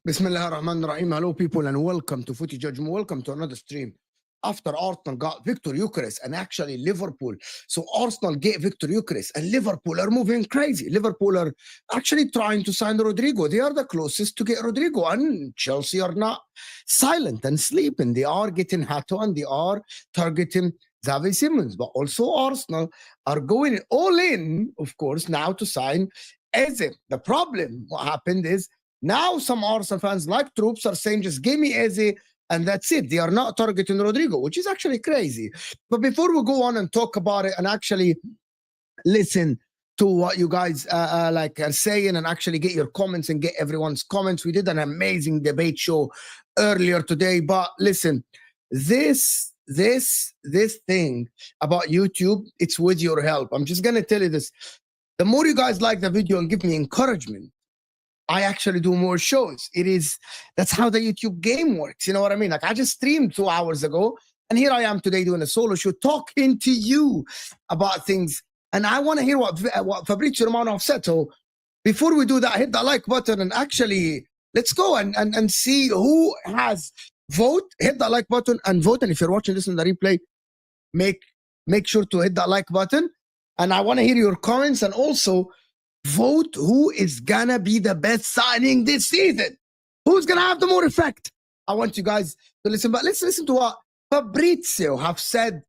Bismillah ar-Rahman ar-Rahim. Hello people and welcome to Footy Judgment. Welcome to another stream. After Arsenal got Viktor Gyökeres and actually Liverpool. So Arsenal get Viktor Gyökeres and Liverpool are moving crazy. Liverpool are actually trying to sign Rodrygo. They are the closest to get Rodrygo, and Chelsea are not silent and sleeping. They are getting Hato and they are targeting Xavi Simons. But also Arsenal are going all in, of course, now to sign Eze. The problem, what happened is, now some Arsenal fans like troops are saying, just give me Eze and that's it. They are not targeting Rodrygo, which is actually crazy. But before we go on and talk about it and actually listen to what you guys like are saying and actually get your comments and get everyone's comments, we did an amazing debate show earlier today. But listen, this thing about YouTube, it's with your help. I'm just gonna tell you this. The more you guys like the video and give me encouragement, I actually do more shows. That's how the YouTube game works. You know what I mean? Like, I just streamed 2 hours ago, and here I am today doing a solo show, talking to you about things. And I want to hear what Fabrizio Romano said. So before we do that, hit that like button and actually let's go and see who has vote. Hit that like button and vote. And if you're watching this in the replay, make sure to hit that like button. And I want to hear your comments and also vote who is gonna be the best signing this season. Who's gonna have the more effect? I want you guys to listen, but let's listen to what Fabrizio have said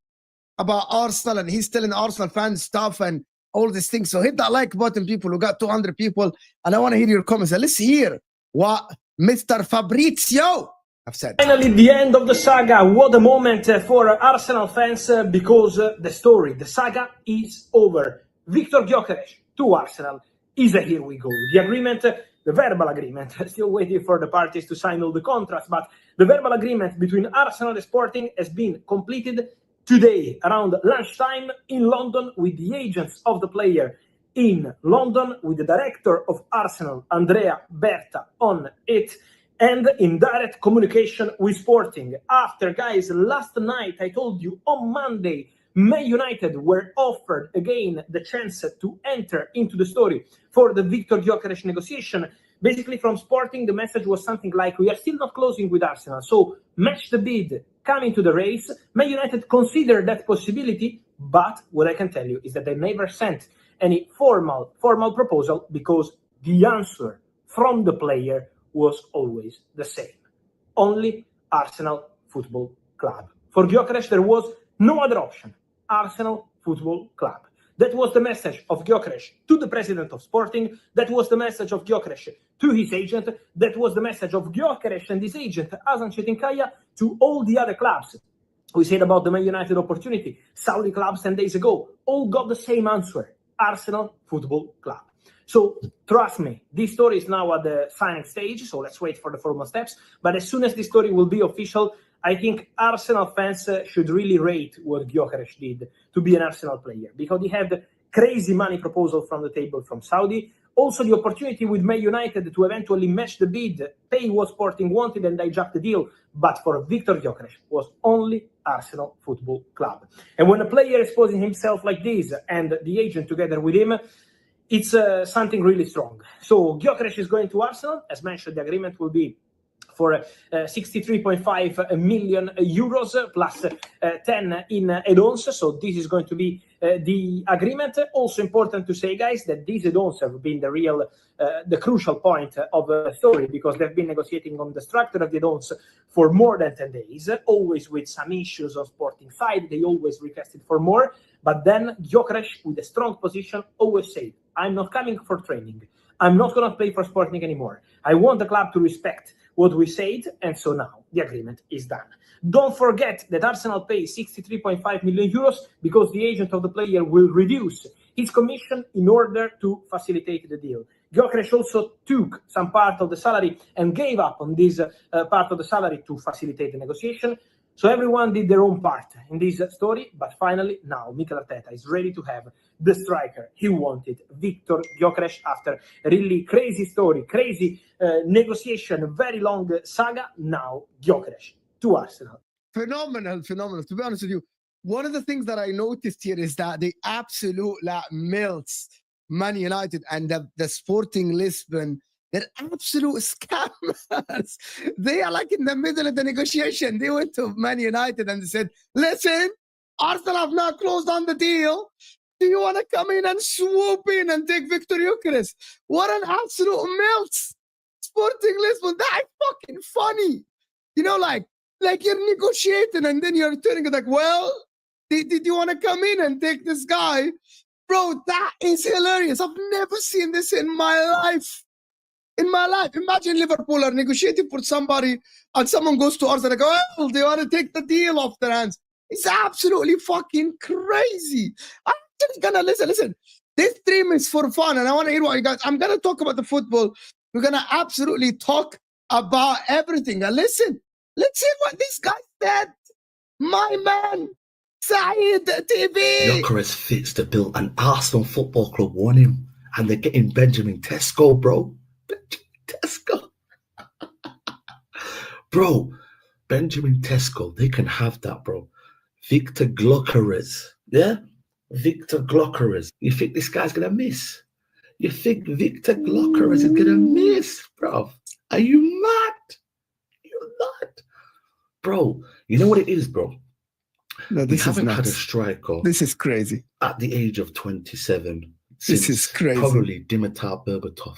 about Arsenal, and he's telling Arsenal fans stuff and all these things. So hit that like button, people. We got 200 people, and I want to hear your comments. And let's hear what Mr. Fabrizio have said. Finally, the end of the saga. What a moment for Arsenal fans, because the saga is over. Viktor Gyökeres to Arsenal is a here we go. The agreement, the verbal agreement, still waiting for the parties to sign all the contracts, but the verbal agreement between Arsenal and Sporting has been completed today around lunchtime in London with the agents of the player in London, with the director of Arsenal, Andrea Berta, on it, and in direct communication with Sporting. After, guys, last night, I told you on Monday, Man United were offered again the chance to enter into the story for the Viktor Gyökeres negotiation. Basically, from Sporting, the message was something like, we are still not closing with Arsenal, so match the bid, come into the race. Man United considered that possibility, but what I can tell you is that they never sent any formal proposal, because the answer from the player was always the same. Only Arsenal Football Club. For Gyökeres, there was no other option. Arsenal Football Club. That was the message of Gyökeres to the president of Sporting. That was the message of Gyökeres to his agent. That was the message of Gyökeres and his agent, Hasan Çetinkaya, to all the other clubs. We said about the Man United opportunity. Saudi clubs 10 days ago all got the same answer: Arsenal Football Club. So trust me, this story is now at the signing stage, so let's wait for the formal steps. But as soon as this story will be official, I think Arsenal fans should really rate what Gyökeres did to be an Arsenal player, because he had crazy money proposal from the table from Saudi. Also, the opportunity with Man United to eventually match the bid, pay what Sporting wanted and hijack the deal. But for Viktor Gyökeres, was only Arsenal Football Club. And when a player is exposing himself like this, and the agent together with him, it's something really strong. So Gyökeres is going to Arsenal. As mentioned, the agreement will be for 63.5 million euros plus 10 in add-ons. So this is going to be the agreement. Also important to say, guys, that these add-ons have been the real, the crucial point of the story, because they've been negotiating on the structure of the add-ons for more than 10 days, always with some issues on Sporting side. They always requested for more. But then Gyökeres, with a strong position, always said, I'm not coming for training. I'm not going to play for Sporting anymore. I want the club to respect what we said, and so now the agreement is done. Don't forget that Arsenal pays 63.5 million euros because the agent of the player will reduce his commission in order to facilitate the deal. Gyökeres also took some part of the salary and gave up on this part of the salary to facilitate the negotiation. So everyone did their own part in this story, but finally now Mikel Arteta is ready to have the striker he wanted, Viktor Gyökeres, after a really crazy story, crazy negotiation, very long saga. Now Gyökeres to Arsenal. Phenomenal. To be honest with you, one of the things that I noticed here is that they absolute melts Man United and the Sporting Lisbon. They're absolute scammers. They are like in the middle of the negotiation. They went to Man United and they said, listen, Arsenal have now closed on the deal. Do you want to come in and swoop in and take Viktor Gyökeres? What an absolute melt. Sporting Lisbon, that is fucking funny. You know, like you're negotiating and then you're turning it like, well, did you want to come in and take this guy? Bro, that is hilarious. I've never seen this in my life. Imagine Liverpool are negotiating for somebody and someone goes to Arsenal and go, well, they want to take the deal off their hands. It's absolutely fucking crazy. I'm just gonna listen. This stream is for fun and I want to hear what you guys. I'm gonna talk about the football. We're gonna absolutely talk about everything. And listen, let's see what this guy said. My man, Saeed TV. Gyokeres fits the bill, and Arsenal Football Club won him, and they're getting Benjamin Tesco, bro. Tesco. Bro, Benjamin Tesco, they can have that, bro. Viktor Gyökeres, yeah? Viktor Gyökeres. You think this guy's going to miss? You think Viktor Gyökeres is going to miss, bro? Are you mad? You're mad. Bro, you know what it is, bro? No, this we is haven't nuts. had a striker This is crazy. at the age of 27 This is crazy. probably Dimitar Berbatov.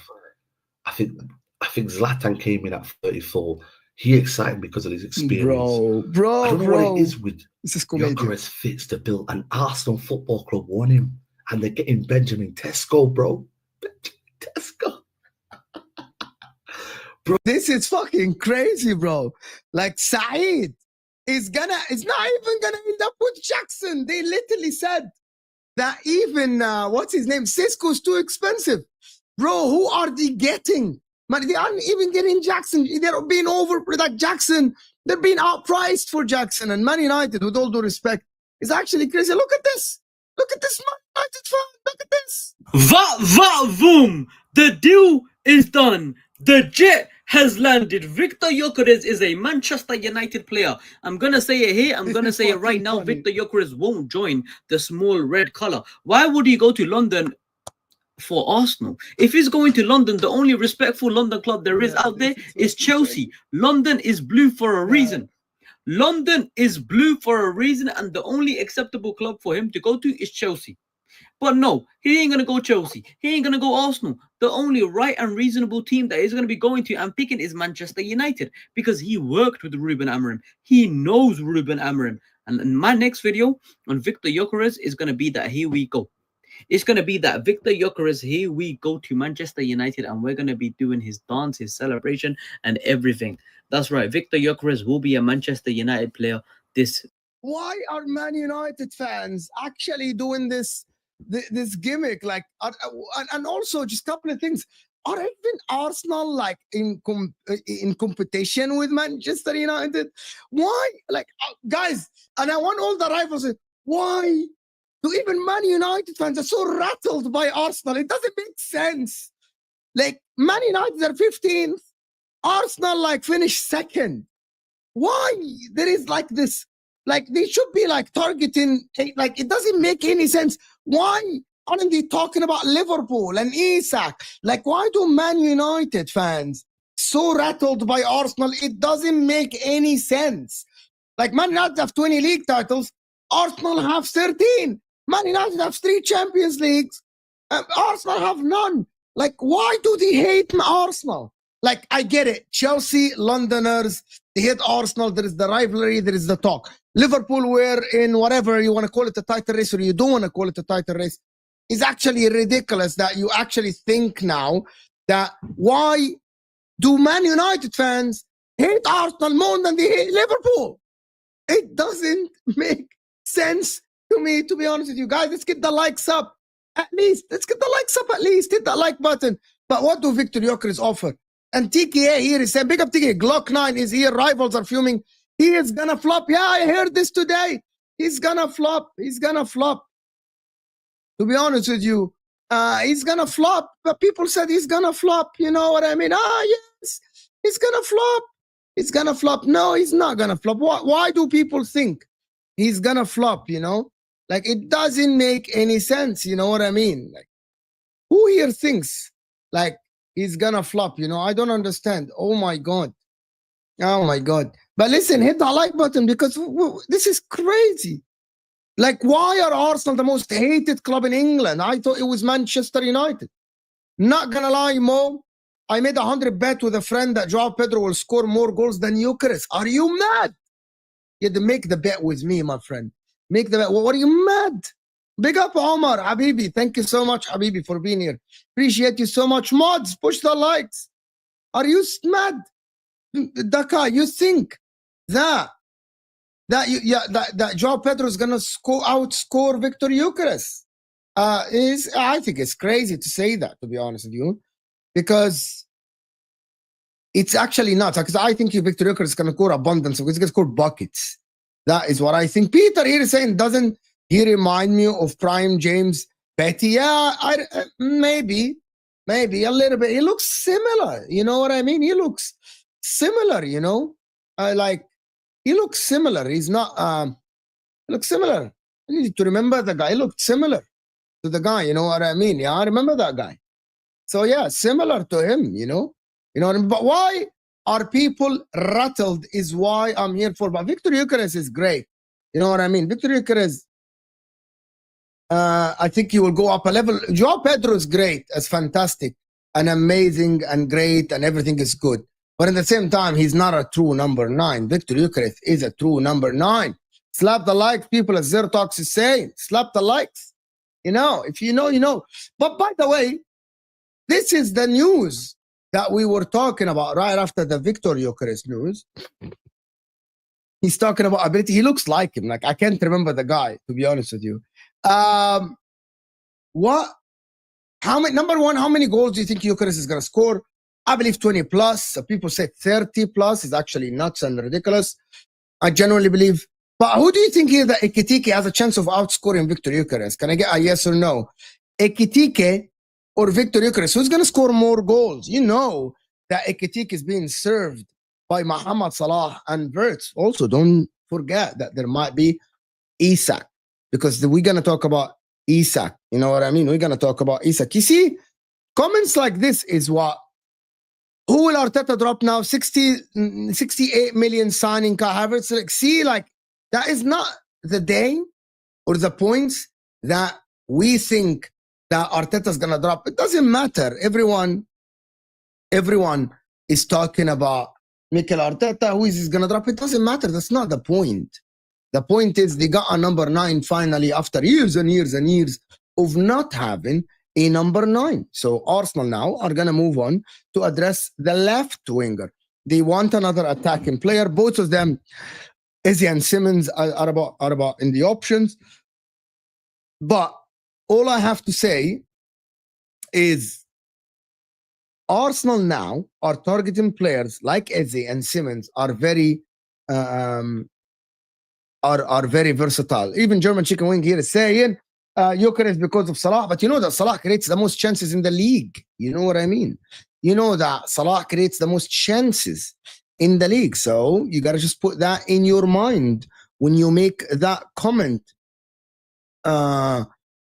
I think Zlatan came in at 34. He excited me because of his experience. Bro, I don't know what it is with this is comedian. Gyokeres fits the bill, and Arsenal Football Club won him, and they're getting Benjamin Tesco, bro. Tesco. Bro, this is fucking crazy, bro. Like Saeed is not even gonna end up with Jackson. They literally said that even what's his name? Cisco's too expensive. Bro, who are they getting? Man, they aren't even getting Jackson. They're being over like Jackson. They're being outpriced for Jackson. And Man United, with all due respect, is actually crazy. Look at this. Look at this Man United fan. Look at this. Boom! The deal is done. The jet has landed. Viktor Gyökeres is a Manchester United player. I'm going to say it here. I'm going to say it right now. Funny. Viktor Gyökeres won't join the small red colour. Why would he go to London for Arsenal? If he's going to London, the only respectful London club there is out there is Chelsea. London is blue for a reason. London is blue for a reason, and the only acceptable club for him to go to is Chelsea. But no, he ain't going to go Chelsea. He ain't going to go Arsenal. The only right and reasonable team that he's going to be going to and picking is Manchester United, because he worked with Ruben Amorim. He knows Ruben Amorim. And in my next video on Viktor Gyökeres is going to be that here we go. It's going to be that Viktor Gyökeres, here we go to Manchester United and we're going to be doing his dance, his celebration and everything. That's right. Viktor Gyökeres will be a Manchester United player this. Why are Man United fans actually doing this gimmick? Like, and also just a couple of things. Are even Arsenal like in competition with Manchester United? Why, like, guys? And I want all the rivals. Why do even Man United fans are so rattled by Arsenal? It doesn't make sense. Like, Man United are 15th, Arsenal like finished second. Why there is like this? Like, they should be like targeting. Like, it doesn't make any sense. Why aren't they talking about Liverpool and Isak? Like, why do Man United fans so rattled by Arsenal? It doesn't make any sense. Like, Man United have 20 league titles. Arsenal have 13. Man United have 3 Champions Leagues. Arsenal have none. Like, why do they hate Arsenal? Like, I get it. Chelsea, Londoners, they hate Arsenal. There is the rivalry. There is the talk. Liverpool were in whatever you want to call it, a title race, or you don't want to call it a title race. It's actually ridiculous that you actually think now that why do Man United fans hate Arsenal more than they hate Liverpool? It doesn't make sense to me, to be honest with you. Guys, let's get the likes up. At least. Let's get the likes up at least. Hit that like button. But what do Viktor Gyökeres offer? And TKA here is saying, big up TKA. Glock 9 is here. Rivals are fuming. He is going to flop. Yeah, I heard this today. He's going to flop. He's going to flop. To be honest with you, he's going to flop. But people said he's going to flop. You know what I mean? Yes, he's going to flop. He's going to flop. No, he's not going to flop. Why do people think he's going to flop, you know? Like, it doesn't make any sense. You know what I mean? Like, who here thinks, like, he's going to flop? You know, I don't understand. Oh, my God. Oh, my God. But listen, hit the like button because this is crazy. Like, why are Arsenal the most hated club in England? I thought it was Manchester United. Not gonna lie, Mo, I made 100 bet with a friend that Joao Pedro will score more goals than Gyökeres. Are you mad? You had to make the bet with me, my friend. Make the bet. What are you mad? Big up, Omar, Habibi. Thank you so much, Habibi, for being here. Appreciate you so much. Mods, push the likes. Are you mad? Daka, you think that Joao Pedro is gonna outscore Viktor Gyökeres? I think it's crazy to say that, to be honest with you, because it's actually not. Because I think Viktor Gyökeres is gonna score abundance. He's gonna score buckets. That is what I think. Peter here is saying, doesn't he remind me of prime James Petty? Yeah, maybe a little bit. He looks similar. You know what I mean? He looks similar. You know, like. He looks similar. He's not, he looks similar. You need to remember the guy. He looked similar to the guy. You know what I mean? Yeah, I remember that guy. So, yeah, similar to him, you know? You know what I mean? But why are people rattled is why I'm here for. But Viktor Gyökeres is great. You know what I mean? Viktor Gyökeres, I think he will go up a level. Joao Pedro is great. It's fantastic and amazing and great and everything is good. But at the same time, he's not a true number 9. Viktor Gyökeres is a true number 9. Slap the likes, people, as Zertox is saying. Slap the likes. You know, if you know, you know. But by the way, this is the news that we were talking about right after the Viktor Gyökeres news. He's talking about ability. He looks like him. Like, I can't remember the guy, to be honest with you. Number one, how many goals do you think Gyökeres is going to score? I believe 20 plus. People say 30 plus is actually nuts and ridiculous. I genuinely believe. But who do you think here that Ekitike has a chance of outscoring Viktor Gyökeres? Can I get a yes or no? Ekitike or Viktor Gyökeres? Who's going to score more goals? You know that Ekitike is being served by Mohamed Salah and Wirtz. Also, don't forget that there might be Isak, because we're going to talk about Isak. You know what I mean? We're going to talk about Isak. You see, comments like this is what. Who will Arteta drop now? 68 million signing Kai Havertz. Like, see, like, that is not the day or the points that we think that Arteta's going to drop. It doesn't matter. Everyone is talking about Mikel Arteta. Who is he going to drop? It doesn't matter. That's not the point. The point is they got a number 9 finally after years and years and years of not having a number 9. So Arsenal now are going to move on to address the left winger. They want another attacking player. Both of them, Eze and Simons, are about in the options. But all I have to say is Arsenal now are targeting players like Eze and Simons are very very versatile. Even German Chicken Wing here is saying Gyökeres because of Salah, but you know that Salah creates the most chances in the league. You know what I mean? You know that Salah creates the most chances in the league. So you got to just put that in your mind when you make that comment.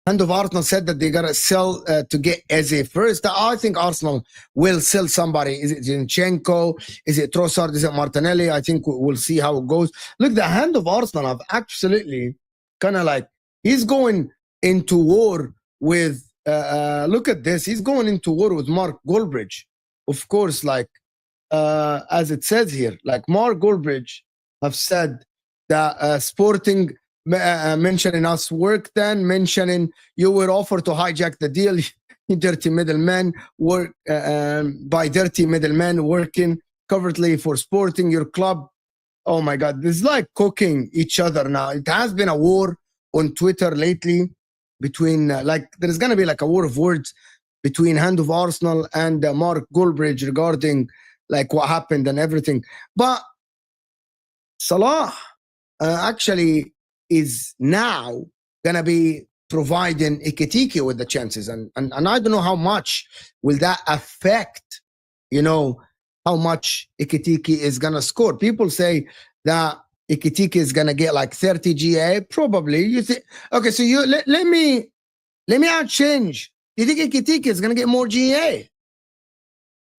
Hand of Arsenal said that they got to sell to get Eze first. I think Arsenal will sell somebody. Is it Zinchenko? Is it Trossard? Is it Martinelli? I think we'll see how it goes. Look, the hand of Arsenal have absolutely kind of like, he's going into war with, look at this. He's going into war with Mark Goldbridge. Of course, like, as it says here, like Mark Goldbridge have said that Sporting mentioning us work, then mentioning you were offered to hijack the deal, you dirty middlemen, work by dirty middlemen working covertly for Sporting, your club. Oh my God, this is like cooking each other now. It has been a war on Twitter lately between, like, there's going to be like a war of words between Hand of Arsenal and Mark Goldbridge regarding like what happened and everything. But Salah actually is now gonna be providing Ekitike with the chances, and I don't know how much will that affect, you know, how much Ekitike is gonna score. People say that Ekitike is gonna get like 30 GA, probably. You think? Okay, so you let me add change. You think Ekitike is gonna get more GA?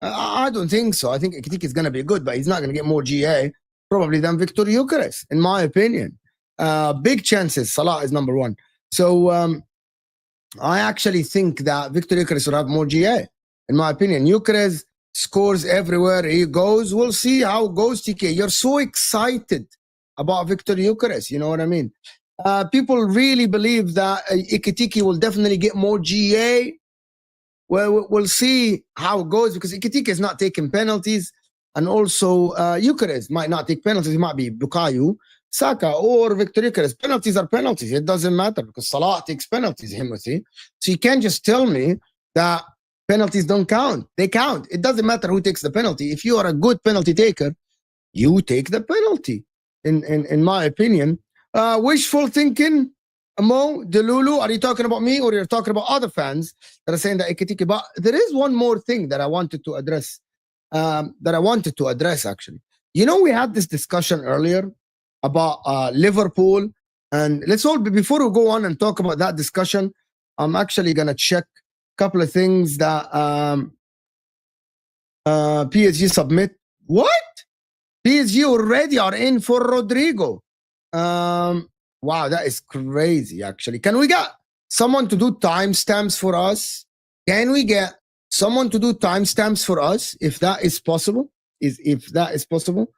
I don't think so. I think Ekitike is gonna be good, but he's not gonna get more GA probably than Viktor Gyökeres, in my opinion. Big chances. Salah is number 1. So I actually think that Viktor Gyökeres will have more GA, in my opinion. Gyökeres scores everywhere he goes. We'll see how it goes, TK. You're so excited about Viktor Gyökeres. You know what I mean? People really believe that Ekitike will definitely get more GA. Well, we'll see how it goes, because Ekitike is not taking penalties. And also, Gyökeres might not take penalties. It might be Bukayo Saka or Viktor Gyökeres. Penalties are penalties. It doesn't matter, because Salah takes penalties, Himothy. So you can't just tell me that penalties don't count. They count. It doesn't matter who takes the penalty. If you are a good penalty taker, you take the penalty, in my opinion. Wishful thinking, Mo, Delulu, are you talking about me or you're talking about other fans that are saying that Ekitike? But there is one more thing that I wanted to address, actually. You know, we had this discussion earlier about Liverpool, and let's all, before we go on and talk about that discussion, I'm actually going to check a couple of things that PSG submit. What? PSG already are in for Rodrygo. Wow, that is crazy, actually. Can we get someone to do timestamps for us? Can we get someone to do timestamps for us, if that is possible? If that is possible?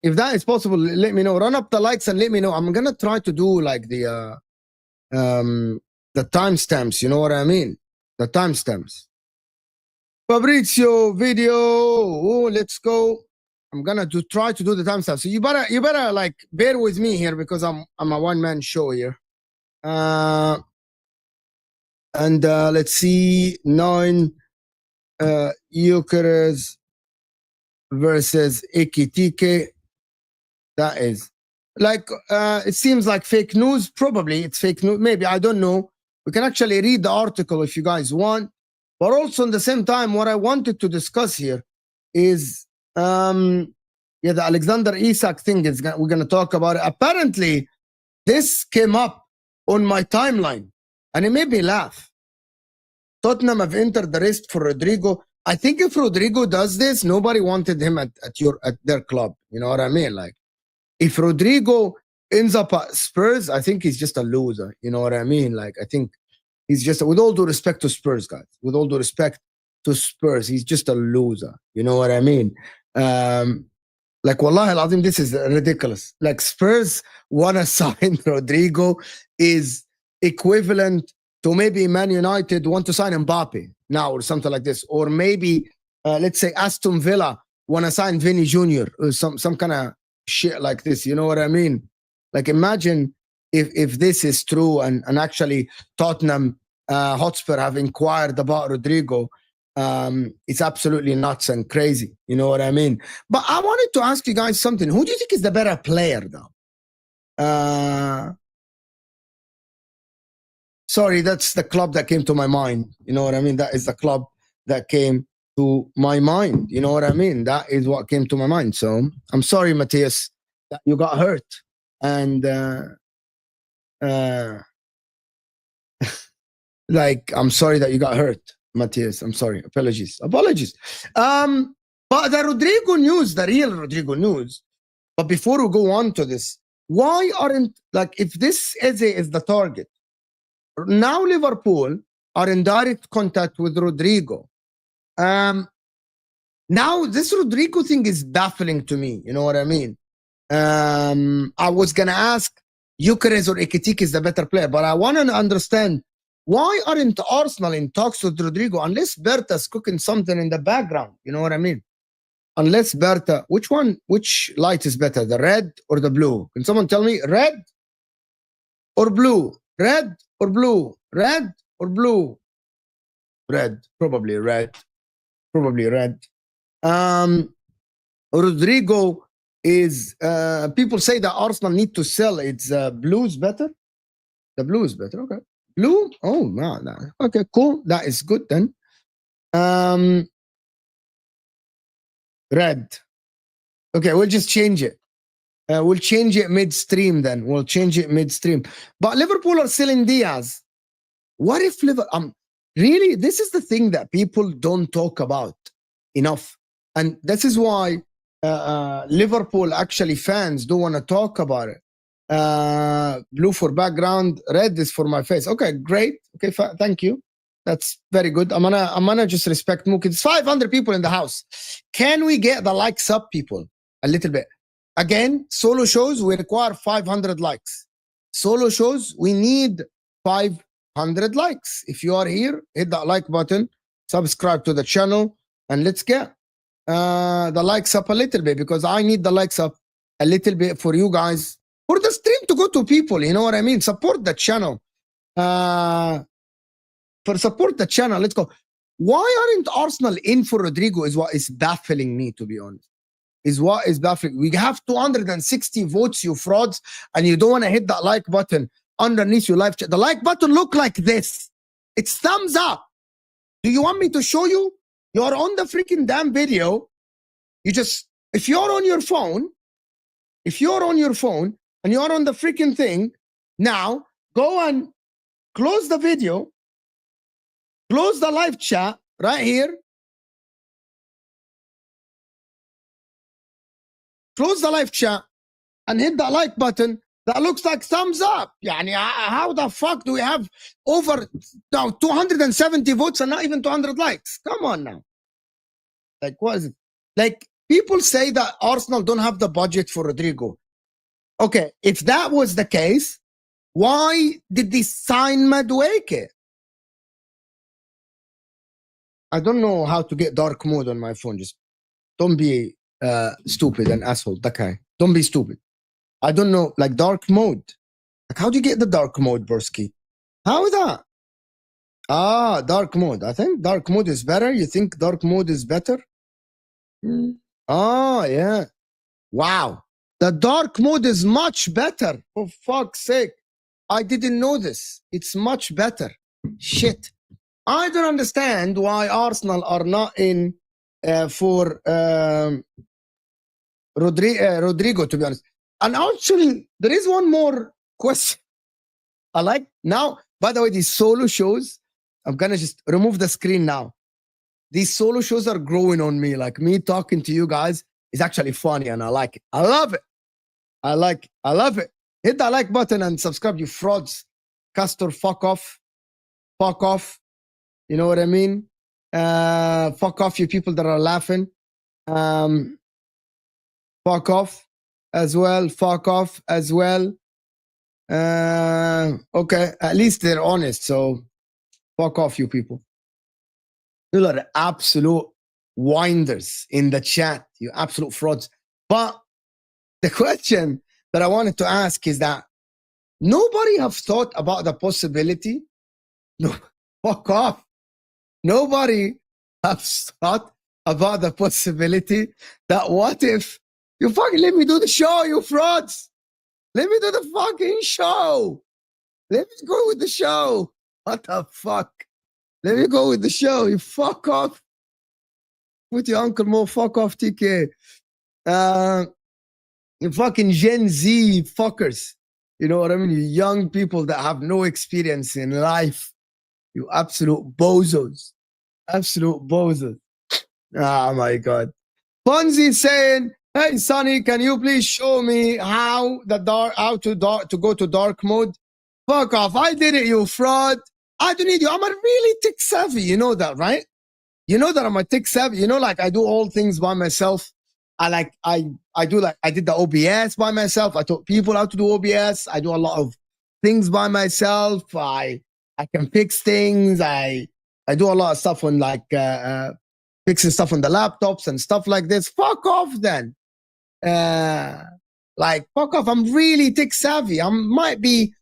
If that is possible, let me know. Run up the likes and let me know. I'm gonna try to do like the timestamps. You know what I mean? The timestamps. Fabrizio video. Oh, let's go. I'm gonna try to do the timestamps. So you better like bear with me here, because I'm a one-man show here. And let's see, 9 Gyokeres versus Ekitike. That is like it seems like fake news. Probably it's fake news. Maybe, I don't know. We can actually read the article if you guys want. But also at the same time, what I wanted to discuss here is the Alexander Isak thing is we're gonna talk about it. Apparently, this came up on my timeline and it made me laugh. Tottenham have entered the race for Rodrygo. I think if Rodrygo does this, nobody wanted him at their club. You know what I mean? Like, if Rodrygo ends up at Spurs, I think he's just a loser. You know what I mean? Like, I think he's just, with all due respect to Spurs, guys, with all due respect to Spurs, he's just a loser. You know what I mean? Like, wallahi al-azim, this is ridiculous. Like, Spurs want to sign Rodrygo is equivalent to maybe Man United want to sign Mbappe now or something like this, or maybe let's say Aston Villa want to sign Vinny Jr. or some kind of shit like this. You know what I mean? Like imagine if this is true and actually Tottenham Hotspur have inquired about Rodrygo. It's absolutely nuts and crazy. You know what I mean? But I wanted to ask you guys something. Who do you think is the better player though? Sorry, that's the club that came to my mind. You know what I mean? That is the club that came to my mind. You know what I mean? That is what came to my mind. So I'm sorry, Matthias, that you got hurt. And like, I'm sorry that you got hurt, Matthias. I'm sorry. Apologies. But the Rodrygo news, the real Rodrygo news, but before we go on to this, why aren't, like, if this Eze is the target, now Liverpool are in direct contact with Rodrygo. Now this Rodrygo thing is baffling to me. You know what I mean? I was gonna ask Gyokeres or Ekitike is the better player, but I want to understand why aren't Arsenal in talks with Rodrygo unless Berta's cooking something in the background. You know what I mean? Unless Berta, which light is better, the red or the blue? Can someone tell me? Red or blue? Red or blue? Red or blue? Red. Probably red. Probably red. Rodrygo is, people say that Arsenal need to sell. It's blue is better? The blue is better. Okay. Blue? Oh, no. Okay, cool. That is good then. Red. Okay, we'll just change it. We'll change it midstream then. We'll change it midstream. But Liverpool are selling Diaz. What if Liverpool... really, this is the thing that people don't talk about enough. And this is why Liverpool actually fans don't want to talk about it. Blue for background, red is for my face. Okay, great. Okay, thank you. That's very good. I'm gonna just respect Mook. It's 500 people in the house. Can we get the likes up, people? A little bit. Again, solo shows, we require 500 likes. Solo shows, we need 500 likes. If you are here, hit that like button, subscribe to the channel, and let's get the likes up a little bit, because I need the likes up a little bit for you guys, for the stream to go to people. You know what I mean? Support the channel. Support the channel. Let's go. Why aren't Arsenal in for Rodrygo is what is baffling me, to be honest. Is what is baffling. We have 260 votes, you frauds, and you don't want to hit that like button underneath your live chat. The like button look like this. It's thumbs up. Do you want me to show you? You're on the freaking damn video. You just, if you're on your phone and you're on the freaking thing, now go and close the video, close the live chat right here. Close the live chat and hit that like button. That looks like thumbs up. Yani, how the fuck do we have over now 270 votes and not even 200 likes? Come on now. Like, what is it? Like, people say that Arsenal don't have the budget for Rodrygo. Okay, if that was the case, why did they sign Madueke? I don't know how to get dark mode on my phone. Just don't be stupid and asshole. Okay, don't be stupid. I don't know, like dark mode. Like, how do you get the dark mode, Bursky? How is that? Ah, dark mode. I think dark mode is better. You think dark mode is better? Oh, yeah. Wow. The dark mode is much better. For fuck's sake. I didn't know this. It's much better. Shit. I don't understand why Arsenal are not in for Rodrygo, to be honest. And actually, there is one more question. I like now, by the way, these solo shows, I'm going to just remove the screen now. These solo shows are growing on me. Like, me talking to you guys is actually funny, and I like it. I love it. I love it. Hit that like button and subscribe, you frauds. Castor, fuck off. Fuck off. You know what I mean? Fuck off, you people that are laughing. Fuck off as well. Fuck off as well. Okay, at least they're honest. So fuck off, you people. You are absolute winders in the chat. You absolute frauds. But the question that I wanted to ask is that nobody have thought about the possibility. No, fuck off. Nobody has thought about the possibility that what if you fucking let me do the show, you frauds? Let me do the fucking show. Let me go with the show. What the fuck? Let me go with the show. You fuck off. Put your Uncle Mo, fuck off, TK. You fucking Gen Z fuckers. You know what I mean? You young people that have no experience in life. You absolute bozos. Absolute bozos. Oh my God. Fonzie saying, hey Sonny, can you please show me how to go to dark mode? Fuck off. I did it, you fraud. I don't need you. I'm a really tech savvy. You know that, right? You know that I'm a tech savvy. You know, like I do all things by myself. I did the OBS by myself. I taught people how to do OBS. I do a lot of things by myself. I can fix things. I do a lot of stuff on like fixing stuff on the laptops and stuff like this. Fuck off then. Like fuck off. I'm really tech savvy. I might be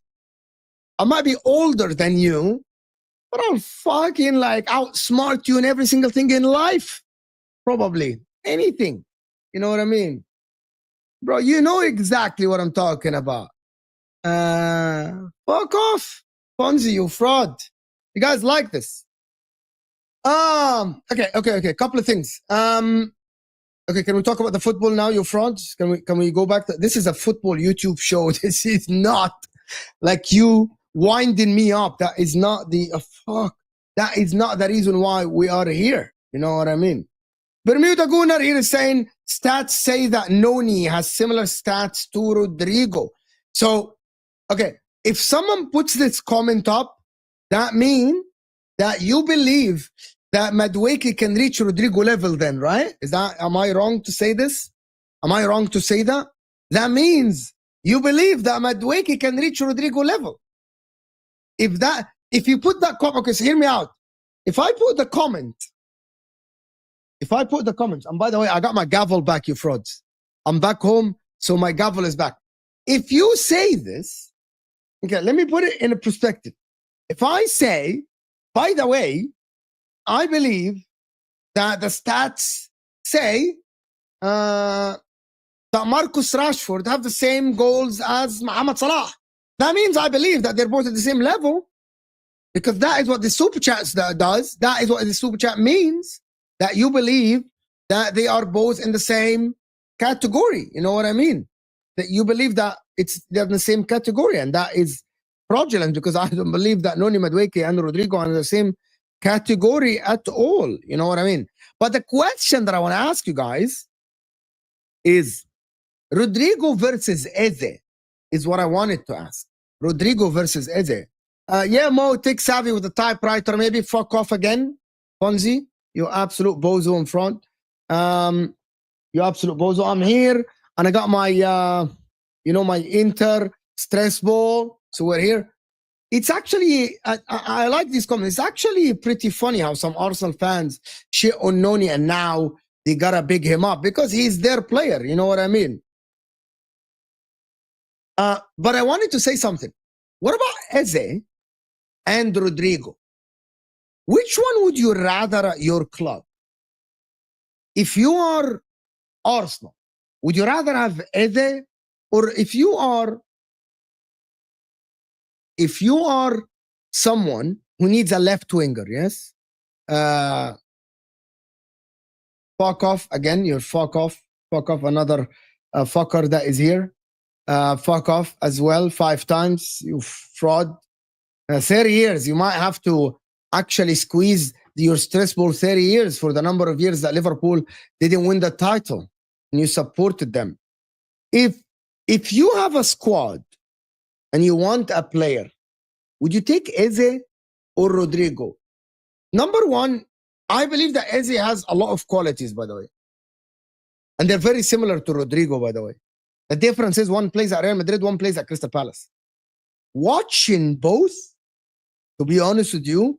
older than you, but I'll fucking like outsmart you in every single thing in life. Probably anything. You know what I mean? Bro, you know exactly what I'm talking about. Fuck off. Fonzie, you fraud. You guys like this? Okay. Couple of things. Okay, can we talk about the football now, you frauds? Can we go back to this? Is a football YouTube show. This is not like you winding me up. That is not the fuck. That is not the reason why we are here. You know what I mean? Bermuda Gunnar here is saying stats say that Noni has similar stats to Rodrygo. So, okay, if someone puts this comment up, that means that you believe that Madueke can reach Rodrygo level then, right? Am I wrong to say this? Am I wrong to say that? That means you believe that Madueke can reach Rodrygo level. If you put that comment, okay, so hear me out. If I put the comments, and by the way, I got my gavel back, you frauds. I'm back home, so my gavel is back. If you say this, okay, let me put it in a perspective. If I say, by the way, I believe that the stats say that Marcus Rashford have the same goals as Mohamed Salah. That means I believe that they're both at the same level, because that is what the super chat does. That is what the super chat means, that you believe that they are both in the same category. You know what I mean? That you believe that they're in the same category, and that is fraudulent, because I don't believe that Noni, Madueke, and Rodrygo are in the same category at all. You know what I mean? But the question that I want to ask you guys is Rodrygo versus Eze is what I wanted to ask. Rodrygo versus Eze. Yeah, Mo, tech savvy with the typewriter. Maybe fuck off again, Fonzie. You absolute bozo in front. You absolute bozo. I'm here, and I got my, my Inter stress ball. So we're here. It's actually, I like these comments. It's actually pretty funny how some Arsenal fans shit on Noni, and now they gotta big him up because he's their player. You know what I mean? But I wanted to say something. What about Eze and Rodrygo? Which one would you rather at your club? If you are Arsenal, would you rather have Eze, or if you are someone who needs a left winger, yes? Fuck off again. You're fuck off. Fuck off, another fucker that is here. Fuck off as well 5 times. You fraud. 30 years. You might have to actually squeeze your stress ball 30 years for the number of years that Liverpool didn't win the title and you supported them. If you have a squad and you want a player, would you take Eze or Rodrygo? Number one, I believe that Eze has a lot of qualities, by the way. And they're very similar to Rodrygo, by the way. The difference is one plays at Real Madrid, one plays at Crystal Palace. watching both, to be honest with you,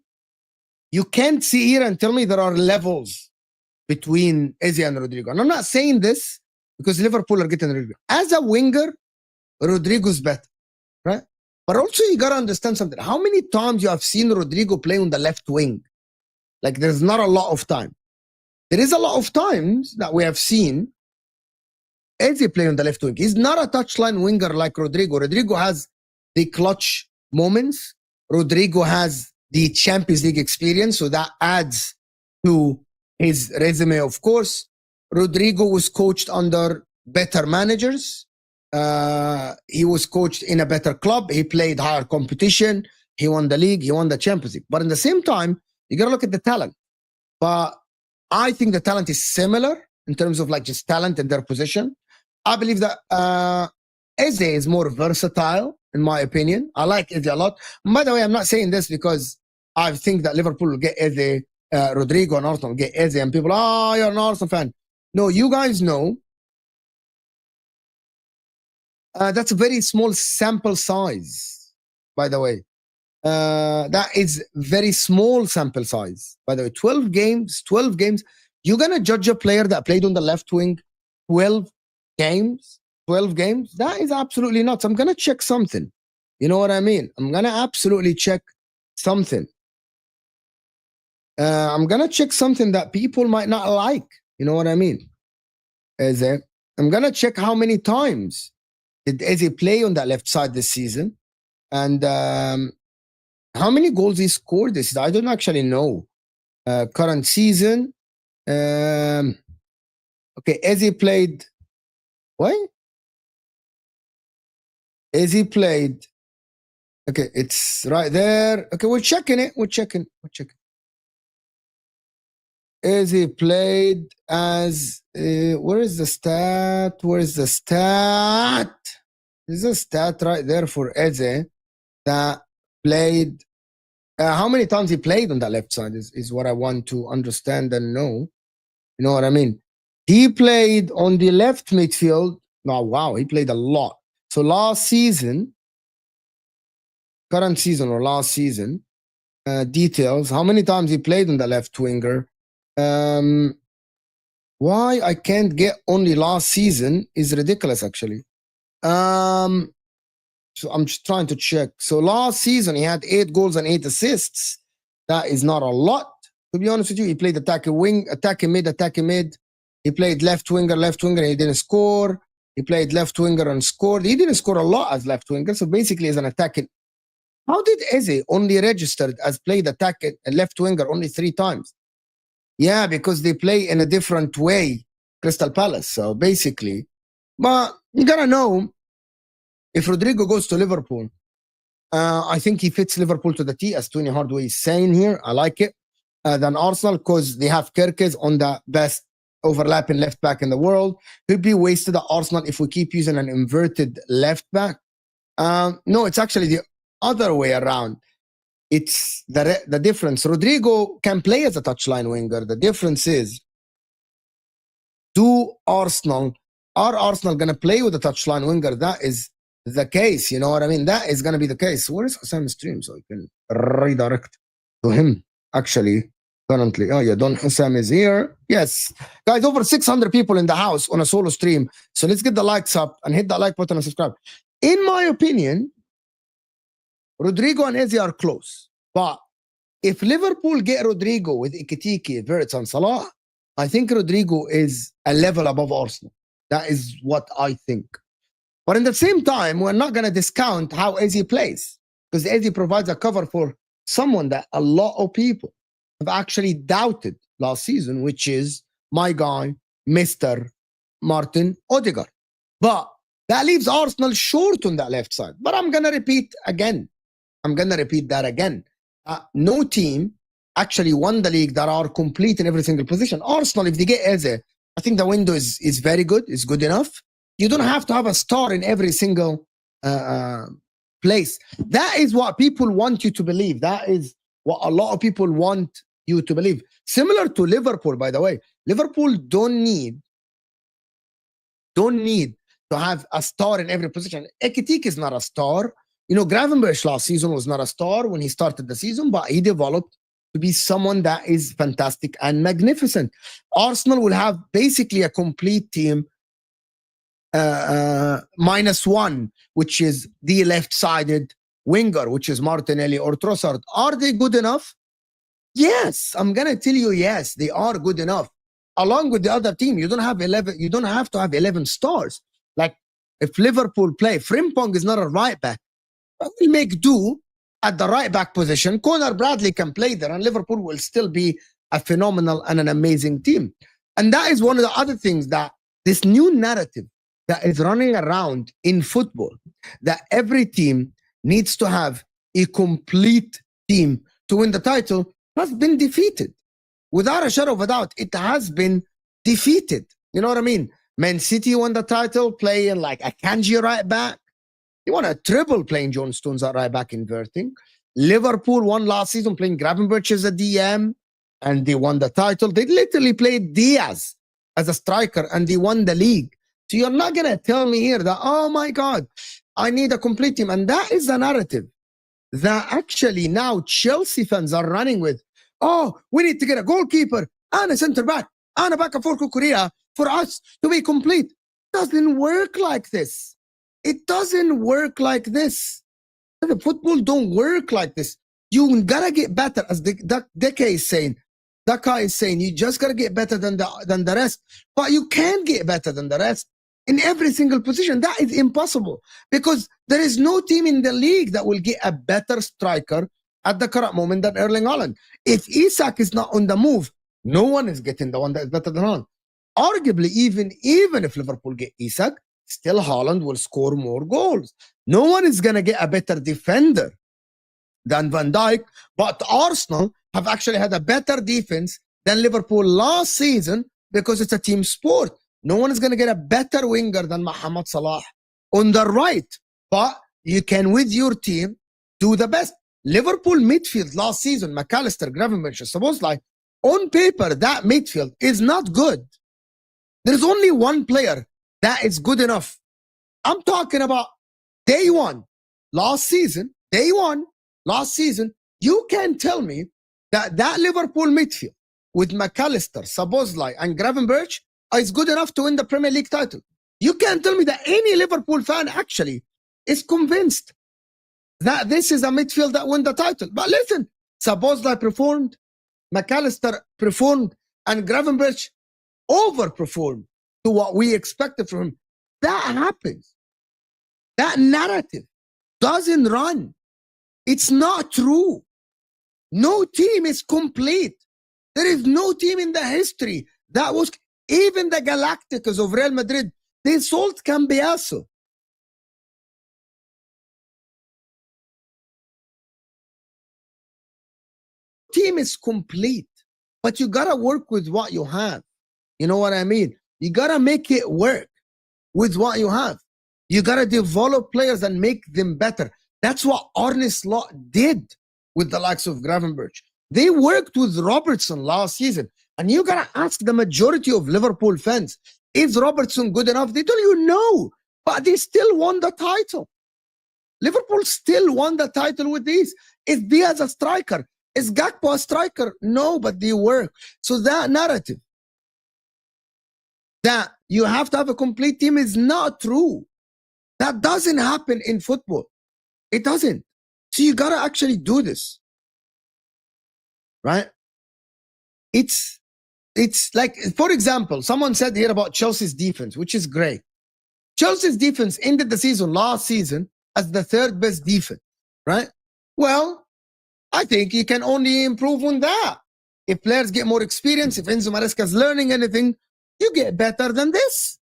you can't sit here and tell me there are levels between Eze and Rodrygo. And I'm not saying this because Liverpool are getting Rodrygo. As a winger, Rodrygo's better, right? But also you got to understand something. How many times you have seen Rodrygo play on the left wing? Like there's not a lot of time. There is a lot of times that we have seen Eze play on the left wing. He's not a touchline winger like Rodrygo. Rodrygo has the clutch moments. Rodrygo has the Champions League experience, so that adds to his resume, of course. Rodrygo was coached under better managers. He was coached in a better club. He played higher competition. He won the league. He won the Champions League. But at the same time, you got to look at the talent. But I think the talent is similar in terms of like just talent in their position. I believe that Eze is more versatile, in my opinion. I like Eze a lot. By the way, I'm not saying this because I think that Liverpool will get Eze, Rodrygo and Arsenal will get Eze, and people, oh, you're an Arsenal fan. No, you guys know that's a very small sample size, by the way. That is very small sample size. By the way, 12 games. You're going to judge a player that played on the left wing 12 games. That is absolutely nuts. I'm going to check something. You know what I mean? I'm going to absolutely check something. I'm going to check something that people might not like. You know what I mean? Eze. I'm going to check how many times did Eze play on that left side this season. And how many goals he scored this season. I don't actually know. Current season. Okay, Eze played. What? Eze played. Okay, it's right there. Okay, we're checking it. We're checking. Eze played as. Where is the stat? There's a stat right there for Eze that played. How many times he played on that left side is what I want to understand and know. You know what I mean? He played on the left midfield. Oh, wow, he played a lot. So last season, current season or last season, details, how many times he played on the left winger. Why I can't get only last season is ridiculous, actually. So I'm just trying to check. So last season, he had 8 goals and 8 assists. That is not a lot, to be honest with you. He played attacking wing, attacking mid. He played left winger, and he didn't score. He played left winger and scored. He didn't score a lot as left winger. So basically, as an attacking. How did Eze only registered as played attacking left winger only 3 times? Yeah, because they play in a different way, Crystal Palace. So basically, but you gotta know, if Rodrygo goes to Liverpool, I think he fits Liverpool to the T, as Tony Hardaway is saying here. I like it. Than Arsenal, because they have Gyökeres on the best overlapping left back in the world. He'd be wasted at Arsenal if we keep using an inverted left back. No, it's actually the other way around. It's the difference. Rodrygo can play as a touchline winger. The difference is, are Arsenal going to play with a touchline winger? That is the case. You know what I mean? That is going to be the case. Where is Hassam's stream? So I can redirect to him, actually, currently. Oh, yeah, Don Hassam is here. Yes. Guys, over 600 people in the house on a solo stream. So let's get the likes up and hit that like button and subscribe. In my opinion, Rodrygo and Eze are close. But if Liverpool get Rodrygo with Ekitike, Verts, and Salah, I think Rodrygo is a level above Arsenal. That is what I think. But in the same time, we're not going to discount how Eze plays, because Eze provides a cover for someone that a lot of people have actually doubted last season, which is my guy, Mr. Martin Odegaard. But that leaves Arsenal short on that left side. But I'm going to repeat that again. No team actually won the league that are complete in every single position. Arsenal, if they get Eze, I think the window is very good, is good enough. You don't have to have a star in every single place. That is what people want you to believe. That is what a lot of people want you to believe. Similar to Liverpool, by the way. Liverpool don't need to have a star in every position. Ekitike is not a star. You know, Gravenberch last season was not a star when he started the season, but he developed to be someone that is fantastic and magnificent. Arsenal will have basically a complete team -1, which is the left-sided winger, which is Martinelli or Trossard. Are they good enough? Yes, I'm gonna tell you, yes, they are good enough. Along with the other team, you don't have 11. You don't have to have 11 stars. Like if Liverpool play, Frimpong is not a right back. But we make do at the right back position. Conor Bradley can play there, and Liverpool will still be a phenomenal and an amazing team. And that is one of the other things that this new narrative that is running around in football, that every team needs to have a complete team to win the title, has been defeated. Without a shadow of a doubt, it has been defeated. You know what I mean? Man City won the title playing like a Kanji right back. He won a triple playing John Stones at right back inverting. Liverpool won last season playing Gravenberch as a DM, and they won the title. They literally played Diaz as a striker, and they won the league. So you're not going to tell me here that, oh my God, I need a complete team. And that is the narrative that actually now Chelsea fans are running with. Oh, we need to get a goalkeeper and a centre back and a backup for Korea for us to be complete. It doesn't work like this. It doesn't work like this. The football don't work like this. You gotta get better, as Deke is saying. Daka is saying you just gotta get better than the rest. But you can't get better than the rest in every single position. That is impossible, because there is no team in the league that will get a better striker at the current moment than Erling Haaland. If Isak is not on the move, no one is getting the one that is better than Haaland. Arguably, even if Liverpool get Isak, still Haaland will score more goals. No one is going to get a better defender than Van Dijk, but Arsenal have actually had a better defense than Liverpool last season because it's a team sport. No one is going to get a better winger than Mohamed Salah on the right, but you can, with your team, do the best. Liverpool midfield last season, McAllister, Gravenberch, Szoboszlai, on paper, that midfield is not good. There's only one player that is good enough. I'm talking about day one, last season. You can tell me that Liverpool midfield with McAllister, Szoboszlai, and Gravenberch is good enough to win the Premier League title. You can't tell me that any Liverpool fan actually is convinced that this is a midfield that won the title. But listen, Szoboszlai performed, McAllister performed, and Gravenberch overperformed to what we expected from him. That happens. That narrative doesn't run. It's not true. No team is complete. There is no team in the history that was, even the Galacticos of Real Madrid, they sold Cambiaso. Team is complete, but you gotta work with what you have. You know what I mean? You gotta make it work with what you have. You gotta develop players and make them better. That's what Arne Slot did with the likes of Gravenberch. They worked with Robertson last season, and you gotta ask the majority of Liverpool fans, is Robertson good enough? They tell you no, but they still won the title. Liverpool still won the title with these. Is Diaz a striker? Is Gakpo a striker? No, but they work. So that narrative that you have to have a complete team is not true. That doesn't happen in football. It doesn't. So you gotta actually do this, right? It's like, for example, someone said here about Chelsea's defense, which is great. Chelsea's defense ended the season last season as the third best defense, right? Well, I think you can only improve on that. If players get more experience, if Enzo Maresca is learning anything, you get better than this.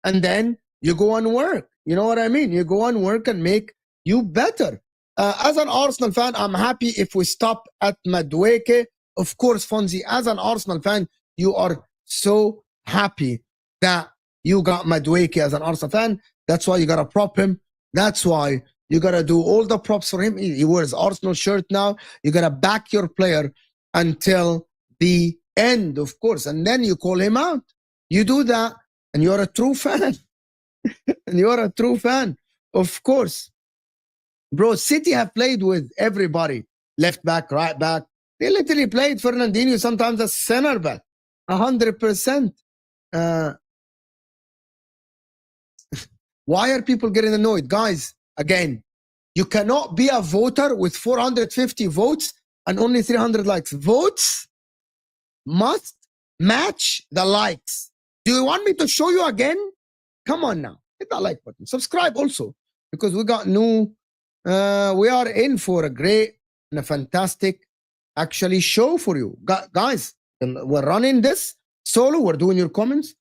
And then you go and work. You know what I mean? You go and work and make you better. As an Arsenal fan, I'm happy if we stop at Madueke. Of course, Fonzie, as an Arsenal fan, you are so happy that you got Madueke as an Arsenal fan. That's why you got to prop him. That's why you got to do all the props for him. He wears Arsenal shirt now. You got to back your player until the end, of course. And then you call him out. You do that, and you're a true fan. And you're a true fan, of course. Bro, City have played with everybody. Left back, right back. They literally played Fernandinho sometimes as center back. 100%. Why are people getting annoyed? Guys, again, you cannot be a voter with 450 votes and only 300 likes. Votes must match the likes. Do you want me to show you again? Come on now. Hit that like button. Subscribe also, because we got new, we are in for a great and a fantastic actually show for you. Guys, we're running this solo. We're doing your comments.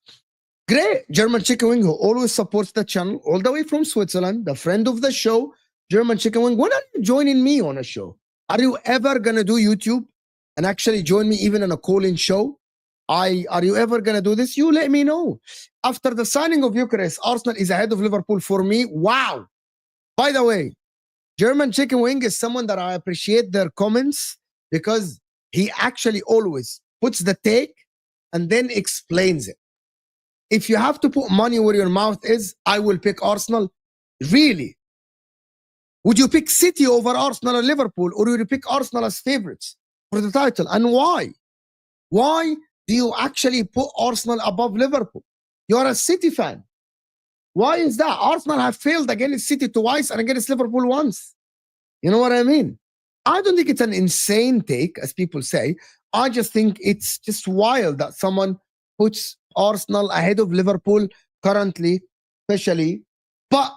Great German Chicken Wing, who always supports the channel all the way from Switzerland, the friend of the show, German Chicken Wing. When are you joining me on a show? Are you ever going to do YouTube and actually join me even in a call-in show? Are you ever going to do this? You let me know. After the signing of Gyokeres, Arsenal is ahead of Liverpool for me. Wow. By the way, German Chicken Wing is someone that I appreciate their comments, because he actually always puts the take and then explains it. If you have to put money where your mouth is, I will pick Arsenal. Really? Would you pick City over Arsenal or Liverpool, or would you pick Arsenal as favorites for the title? And why? Why do you actually put Arsenal above Liverpool? You're a City fan. Why is that? Arsenal have failed against City twice and against Liverpool once. You know what I mean? I don't think it's an insane take, as people say. I just think it's just wild that someone puts Arsenal ahead of Liverpool currently, especially. But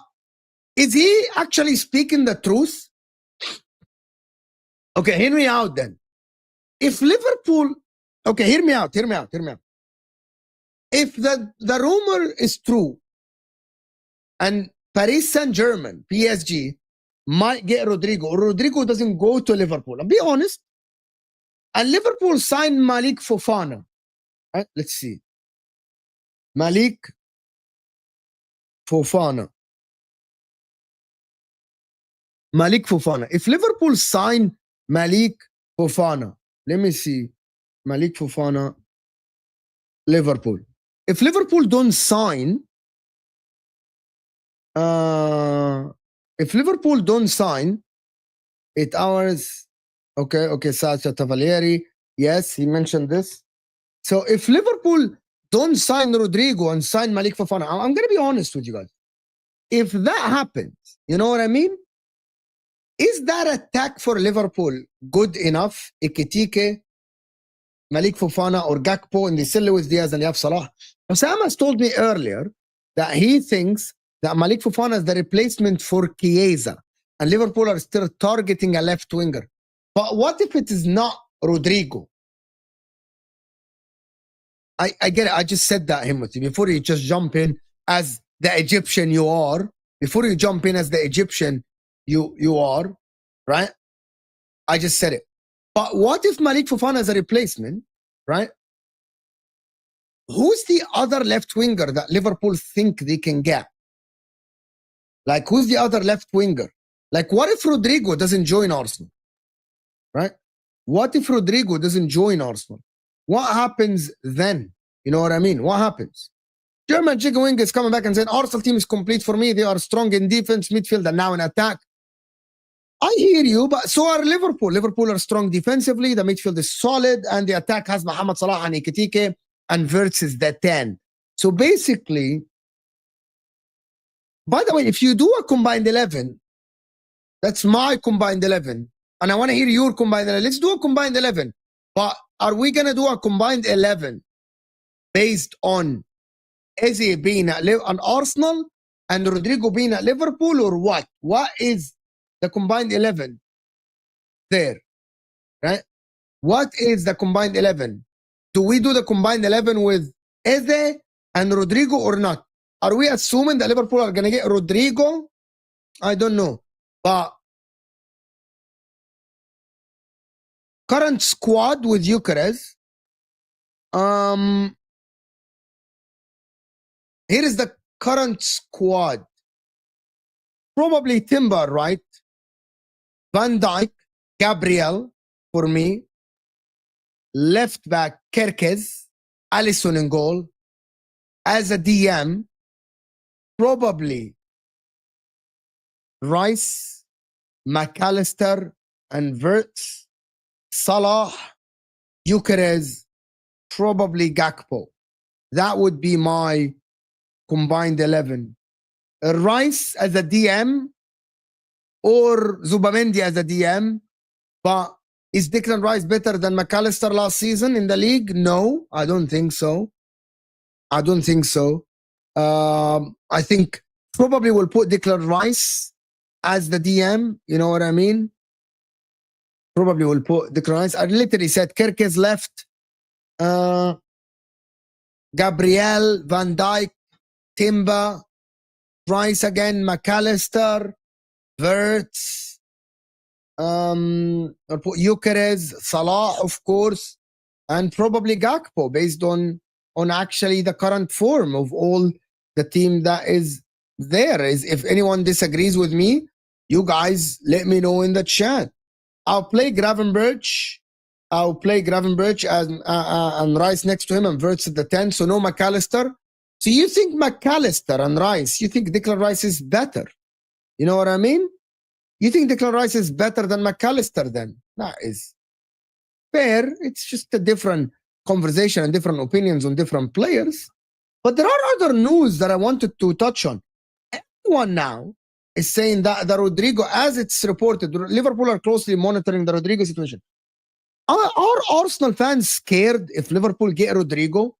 is he actually speaking the truth? Okay, hear me out then. If Liverpool, okay, hear me out. If the rumor is true and Paris Saint-Germain, PSG, might get Rodrygo, or Rodrygo doesn't go to Liverpool, I'll be honest, and Liverpool signed Malik Fofana, right? Let's see. Malik Fofana. If Liverpool sign Malik Fofana, let me see. Malik Fofana, Liverpool. If Liverpool don't sign, it hours. Okay, Sacha Tavalieri. Yes, he mentioned this. So if Liverpool don't sign Rodrygo and sign Malik Fofana, I'm going to be honest with you guys. If that happens, you know what I mean? Is that attack for Liverpool good enough? Ekitike, Malik Fofana, or Gakpo, and they still Luis Diaz and you have Salah. Osama has told me earlier that he thinks that Malik Fofana is the replacement for Chiesa, and Liverpool are still targeting a left winger. But what if it is not Rodrygo? I get it. I just said that, Himothy, before you just jump in as the Egyptian you are. Before you jump in as the Egyptian you are, right? I just said it. But what if Malik Fofana is a replacement, right? Who's the other left winger that Liverpool think they can get? Like, who's the other left winger? Like, what if Rodrygo doesn't join Arsenal? Right? What if Rodrygo doesn't join Arsenal? What happens then? You know what I mean? What happens? German Chicken Wing is coming back and saying, Arsenal team is complete for me. They are strong in defense, midfield, and now in attack. I hear you, but so are Liverpool. Liverpool are strong defensively. The midfield is solid, and the attack has Mohamed Salah and Ekitike, and Wirtz is the 10. So basically, by the way, if you do a combined 11, that's my combined 11, and I want to hear your combined 11. Let's do a combined 11. But are we going to do a combined 11 based on Eze being at Arsenal and Rodrygo being at Liverpool, or what? What is the combined 11 there, right? What is the combined 11? Do we do the combined 11 with Eze and Rodrygo or not? Are we assuming that Liverpool are going to get Rodrygo? I don't know. But current squad with Gyokeres. Here is the current squad. Probably Timber, right? Van Dijk, Gabriel for me. Left back, Gyökeres, Alisson in goal. As a DM, probably Rice, McAllister and Wirtz, Salah, Gyökeres, probably Gakpo. That would be my combined 11. Rice as a DM or Zubamendi as a DM, but is Declan Rice better than McAllister last season in the league? No, I don't think so. I don't think so. I think probably we'll put Declan Rice as the DM. You know what I mean? Probably will put Declan Rice. I literally said Gyökeres left. Gabriel, Van Dijk, Timber, Rice again, McAllister, Wirtz, I'll put Gyokeres, Salah, of course, and probably Gakpo based on actually the current form of all the team that is there. Is if anyone disagrees with me, you guys let me know in the chat. I'll play Gravenberch. I'll play Gravenberch and Rice next to him and Wirtz at the 10. So no McAllister. So you think McAllister and Rice, you think Declan Rice is better? You know what I mean? You think Declan Rice is better than McAllister then? That is fair. It's just a different conversation and different opinions on different players. But there are other news that I wanted to touch on. Everyone now is saying that the Rodrygo, as it's reported, Liverpool are closely monitoring the Rodrygo situation. Are Arsenal fans scared if Liverpool get Rodrygo?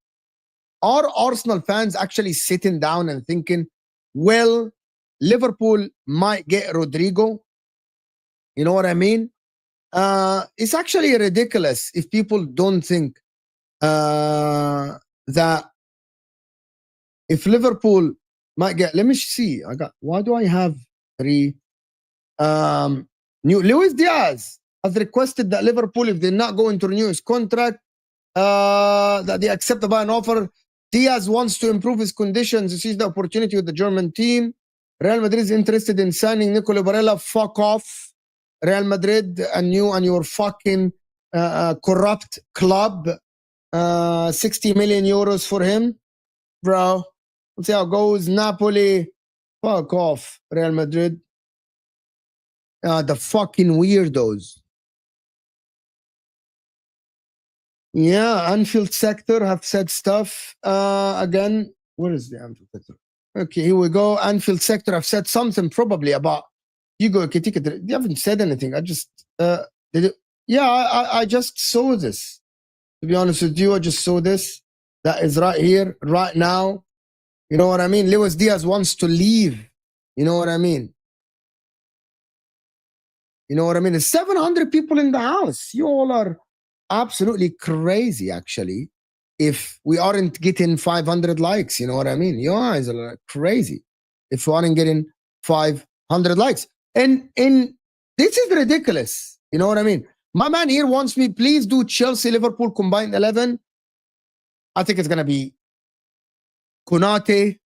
Are Arsenal fans actually sitting down and thinking, well, Liverpool might get Rodrygo? You know what I mean? It's actually ridiculous if people don't think that if Liverpool might get, let me see. Why do I have 3? New Luis Diaz has requested that Liverpool, if they're not going to renew his contract, that they accept the buy an offer. Diaz wants to improve his conditions. He sees the opportunity with the German team. Real Madrid is interested in signing Nicolo Barella. Fuck off, Real Madrid, and you and your fucking corrupt club. 60 million euros for him, bro. Let's see how it goes. Napoli, fuck off, Real Madrid. The fucking weirdos. Yeah, Anfield sector have said stuff. Again, where is the Anfield sector? Okay, here we go. Anfield sector have said something probably about Hugo Ekitike. They haven't said anything. I just, I just saw this. To be honest with you, I just saw this. That is right here, right now. You know what I mean? Luis Diaz wants to leave. You know what I mean? You know what I mean? There's 700 people in the house. You all are absolutely crazy, actually, if we aren't getting 500 likes. You know what I mean? You guys are crazy if we aren't getting 500 likes. And this is ridiculous. You know what I mean? My man here wants me, please do Chelsea, Liverpool combined 11. I think it's going to be Konate,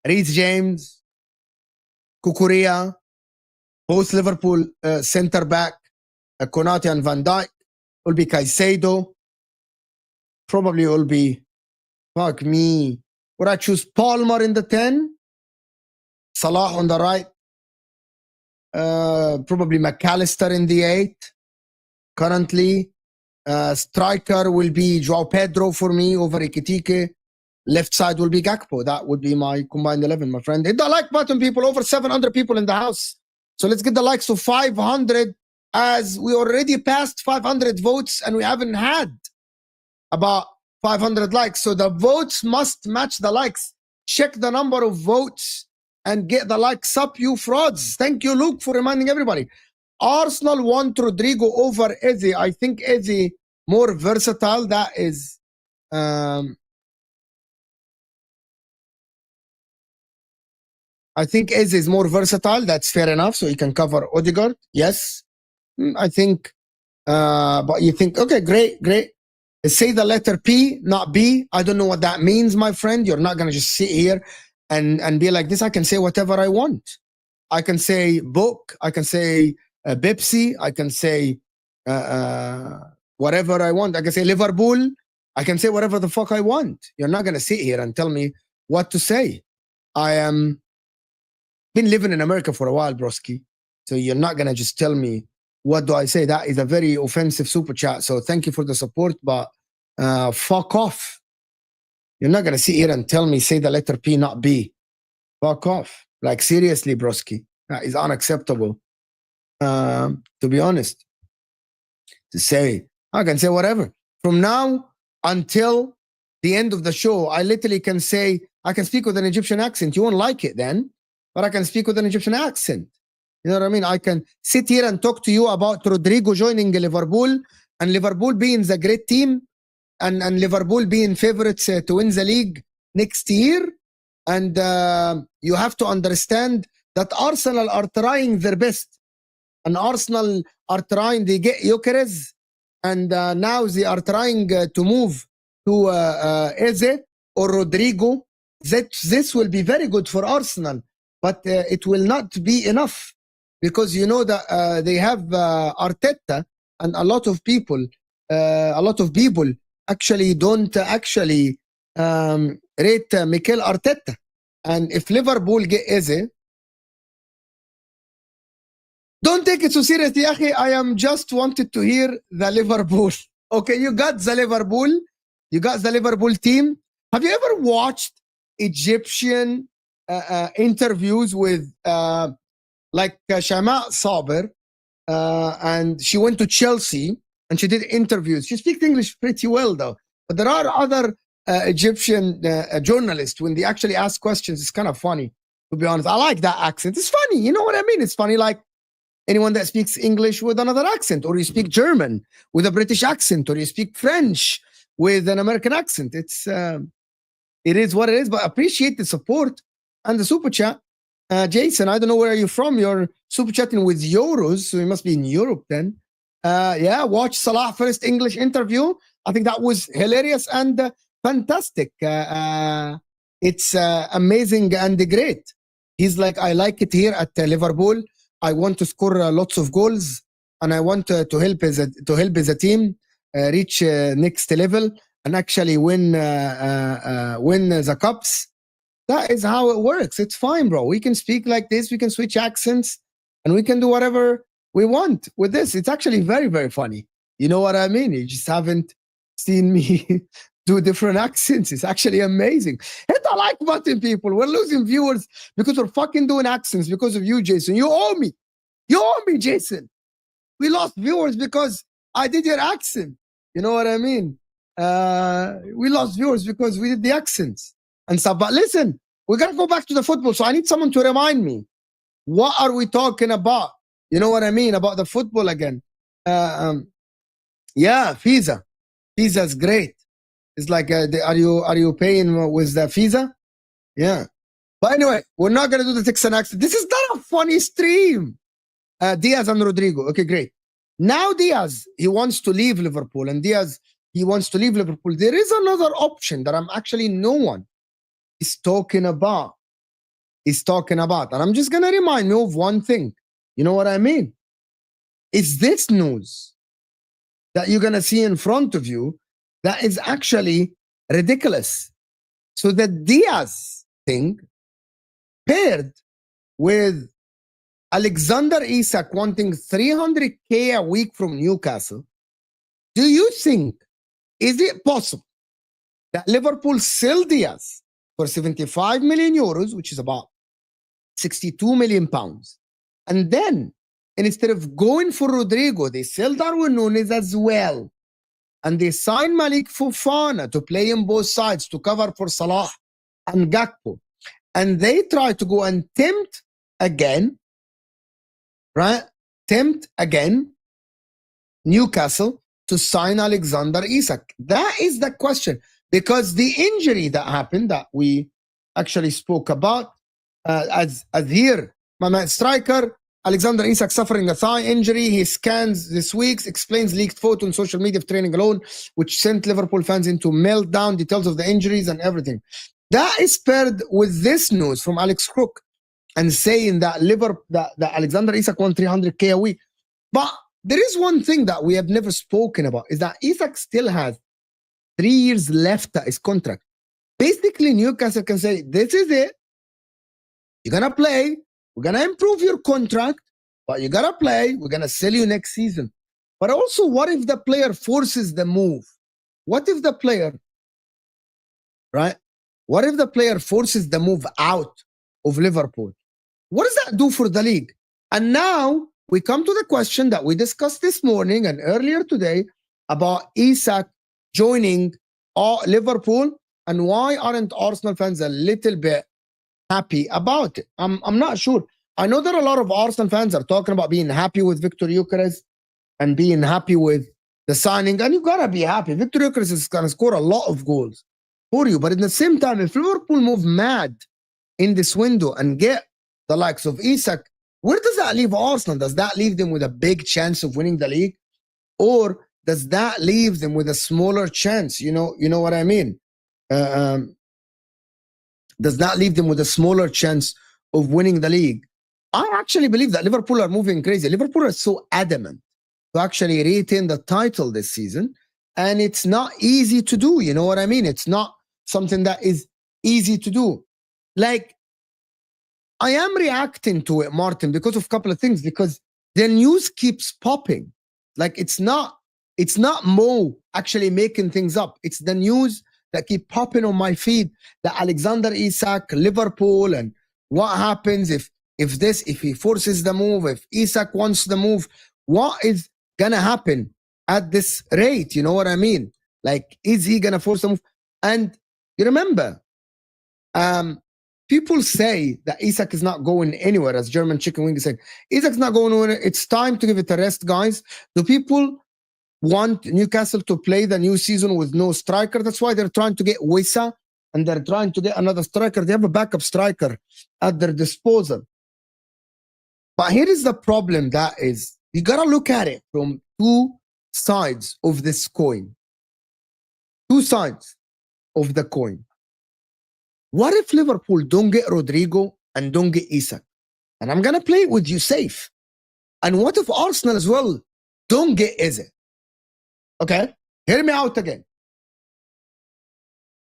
Reece James, Kukurea, both Liverpool center back, Konate and Van Dijk. Will be Caicedo. Probably will be, fuck me. Would I choose Palmer in the 10? Salah on the right. Probably McAllister in the 8. Currently, striker will be João Pedro for me over Ekitike. Left side will be Gakpo. That would be my combined 11, my friend. Hit the like button, people. Over 700 people in the house. So let's get the likes to 500, as we already passed 500 votes and we haven't had about 500 likes. So the votes must match the likes. Check the number of votes and get the likes up, you frauds. Thank you, Luke, for reminding everybody. Arsenal want Rodrygo over Eze. I think Eze more versatile. That is I think Eze is more versatile. That's fair enough. So he can cover Odegaard. Yes. I think, but you think, okay, great. Say the letter P, not B. I don't know what that means, my friend. You're not going to just sit here and be like this. I can say whatever I want. I can say book. I can say Pepsi. I can say whatever I want. I can say Liverpool. I can say whatever the fuck I want. You're not going to sit here and tell me what to say. I am been living in America for a while, broski. So you're not gonna just tell me what do I say. That is a very offensive super chat. So thank you for the support, but fuck off. You're not gonna sit here and tell me say the letter P, not B. Fuck off. Like seriously, broski. That is unacceptable. To be honest. To say, I can say whatever. From now until the end of the show, I literally can say, I can speak with an Egyptian accent. You won't like it then, but I can speak with an Egyptian accent. You know what I mean? I can sit here and talk to you about Rodrygo joining Liverpool and Liverpool being the great team and Liverpool being favorites to win the league next year. And you have to understand that Arsenal are trying their best. And Arsenal are trying, they get Gyokeres, and now they are trying to move to Eze or Rodrygo. This will be very good for Arsenal, but it will not be enough because you know that they have Arteta, and a lot of people actually don't actually rate Mikel Arteta. And if Liverpool get Eze, don't take it so seriously, Yahi. I am just wanted to hear the Liverpool. Okay, you got the Liverpool team. Have you ever watched Egyptian interviews with like Shama Saber? And she went to Chelsea and she did interviews. She speaks English pretty well though. But there are other Egyptian journalists, when they actually ask questions, it's kind of funny, to be honest. I like that accent. It's funny. You know what I mean? It's funny like anyone that speaks English with another accent, or you speak German with a British accent, or you speak French with an American accent. It is what it is, but appreciate the support and the super chat. Jason, I don't know where are you from. You're super chatting with euros, so you must be in Europe then. Yeah, watch Salah first English interview. I think that was hilarious and fantastic. It's amazing and great. He's like, I like it here at Liverpool. I want to score lots of goals, and I want to help as a team reach next level and actually win the cups. That is how it works. It's fine, bro. We can speak like this. We can switch accents, and we can do whatever we want with this. It's actually very, very funny. You know what I mean? You just haven't seen me do different accents. It's actually amazing. Hit the like button, people. We're losing viewers because we're fucking doing accents because of you, Jason. You owe me. You owe me, Jason. We lost viewers because I did your accent. You know what I mean? We lost viewers because we did the accents and stuff. But listen, we're going to go back to the football. So I need someone to remind me. What are we talking about? You know what I mean? About the football again. Yeah, Visa. Visa's great. It's like, are you paying with the Visa? Yeah. But anyway, we're not going to do the Texan accent. This is not a funny stream. Diaz and Rodrygo. Okay, great. Now Diaz, he wants to leave Liverpool. And Diaz, he wants to leave Liverpool. There is another option that I'm actually no one is talking about. And I'm just going to remind you of one thing. You know what I mean? It's this news that you're going to see in front of you that is actually ridiculous. So the Diaz thing paired with Alexander Isak wanting 300K a week from Newcastle. Do you think, is it possible that Liverpool sell Diaz for 75 million euros, which is about 62 million pounds, and then instead of going for Rodrygo, they sell Darwin Núñez as well, and they sign Malik Fofana to play on both sides to cover for Salah and Gakpo, and they try to go and tempt again, right? Tempt again Newcastle to sign Alexander Isak. That is the question, because the injury that happened that we actually spoke about, as here, my man striker Alexander Isak suffering a thigh injury. He scans this week, explains leaked photo on social media of training alone, which sent Liverpool fans into meltdown, details of the injuries and everything. That is paired with this news from Alex Crook and saying that that Alexander Isak won 300K a week. But there is one thing that we have never spoken about, is that Isak still has 3 years left at his contract. Basically, Newcastle can say, this is it. You're going to play. We're going to improve your contract. but you gotta play. We're gonna sell you next season. But also, what if the player forces the move? What if the player, right? What if the player forces the move out of Liverpool? What does that do for the league? And now we come to the question that we discussed this morning and earlier today about Isak joining Liverpool, and why aren't Arsenal fans a little bit happy about it? I'm not sure. I know that a lot of Arsenal fans are talking about being happy with Viktor Gyökeres and being happy with the signing, and you gotta be happy. Viktor Gyökeres is gonna score a lot of goals for you, but at the same time, if Liverpool move mad in this window and get the likes of Isak, where does that leave Arsenal? Does that leave them with a big chance of winning the league, or does that leave them with a smaller chance? You know what I mean? Does that leave them with a smaller chance of winning the league? I actually believe that Liverpool are moving crazy. Liverpool are so adamant to actually retain the title this season, and it's not easy to do. You know what I mean? It's not something that is easy to do. Like, I am reacting to it, Martin, because of a couple of things, because the news keeps popping. Like, it's not Mo actually making things up. It's the news that keep popping on my feed, that Alexander Isak, Liverpool, and what happens if he forces the move, if Isak wants the move, what is gonna happen at this rate? You know what I mean? Like, is he gonna force the move? And you remember, people say that Isak is not going anywhere, as German Chicken Wing is saying. Isak's not going anywhere. It's time to give it a rest, guys. Do people want Newcastle to play the new season with no striker? That's why they're trying to get Wissa, and they're trying to get another striker. They have a backup striker at their disposal. But here is the problem, that is, you got to look at it from two sides of this coin. Two sides of the coin. What if Liverpool don't get Rodrygo and don't get Isak? And I'm going to play it with you safe. And what if Arsenal as well don't get Eze? Okay? Hear me out again.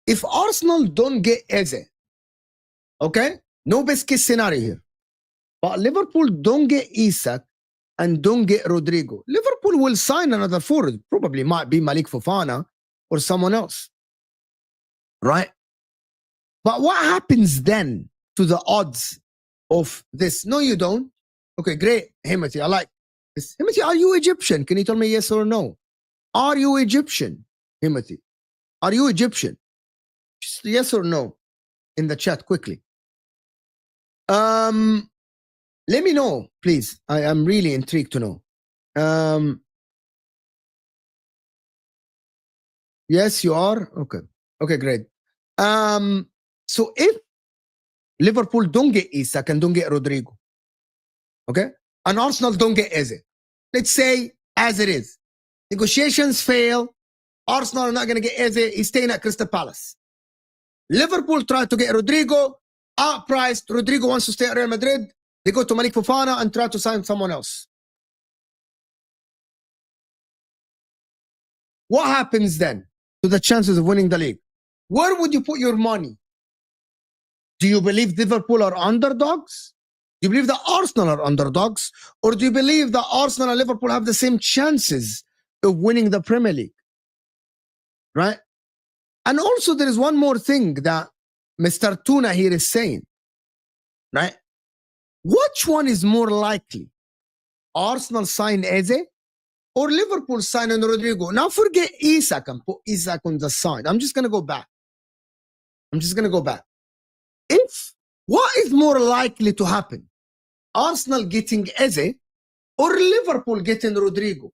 If Arsenal don't get Eze, okay? No best case scenario here. But Liverpool don't get Isak and don't get Rodrygo, Liverpool will sign another forward. Probably might be Malik Fofana or someone else. Right? But what happens then to the odds of this? No, you don't. Okay, great. Himothy, I like this. Himothy, are you Egyptian? Can you tell me yes or no? Are you Egyptian, Himothy? Are you Egyptian? Just yes or no in the chat quickly. Let me know, please. I am really intrigued to know. Yes, you are? Okay. Okay, great. So if Liverpool don't get Isak and don't get Rodrygo, okay, and Arsenal don't get Eze, let's say as it is, negotiations fail, Arsenal are not going to get Eze, he's staying at Crystal Palace. Liverpool tried to get Rodrygo, outpriced, Rodrygo wants to stay at Real Madrid, they go to Malik Fofana and try to sign someone else. What happens then to the chances of winning the league? Where would you put your money? Do you believe Liverpool are underdogs? Do you believe that Arsenal are underdogs? Or do you believe that Arsenal and Liverpool have the same chances of winning the Premier League? Right? And also there is one more thing that Mr. Tuna here is saying. Right? Which one is more likely? Arsenal sign Eze or Liverpool sign on Rodrygo? Now forget Isak and put Isak on the side. I'm just going to go back. If what is more likely to happen? Arsenal getting Eze or Liverpool getting Rodrygo?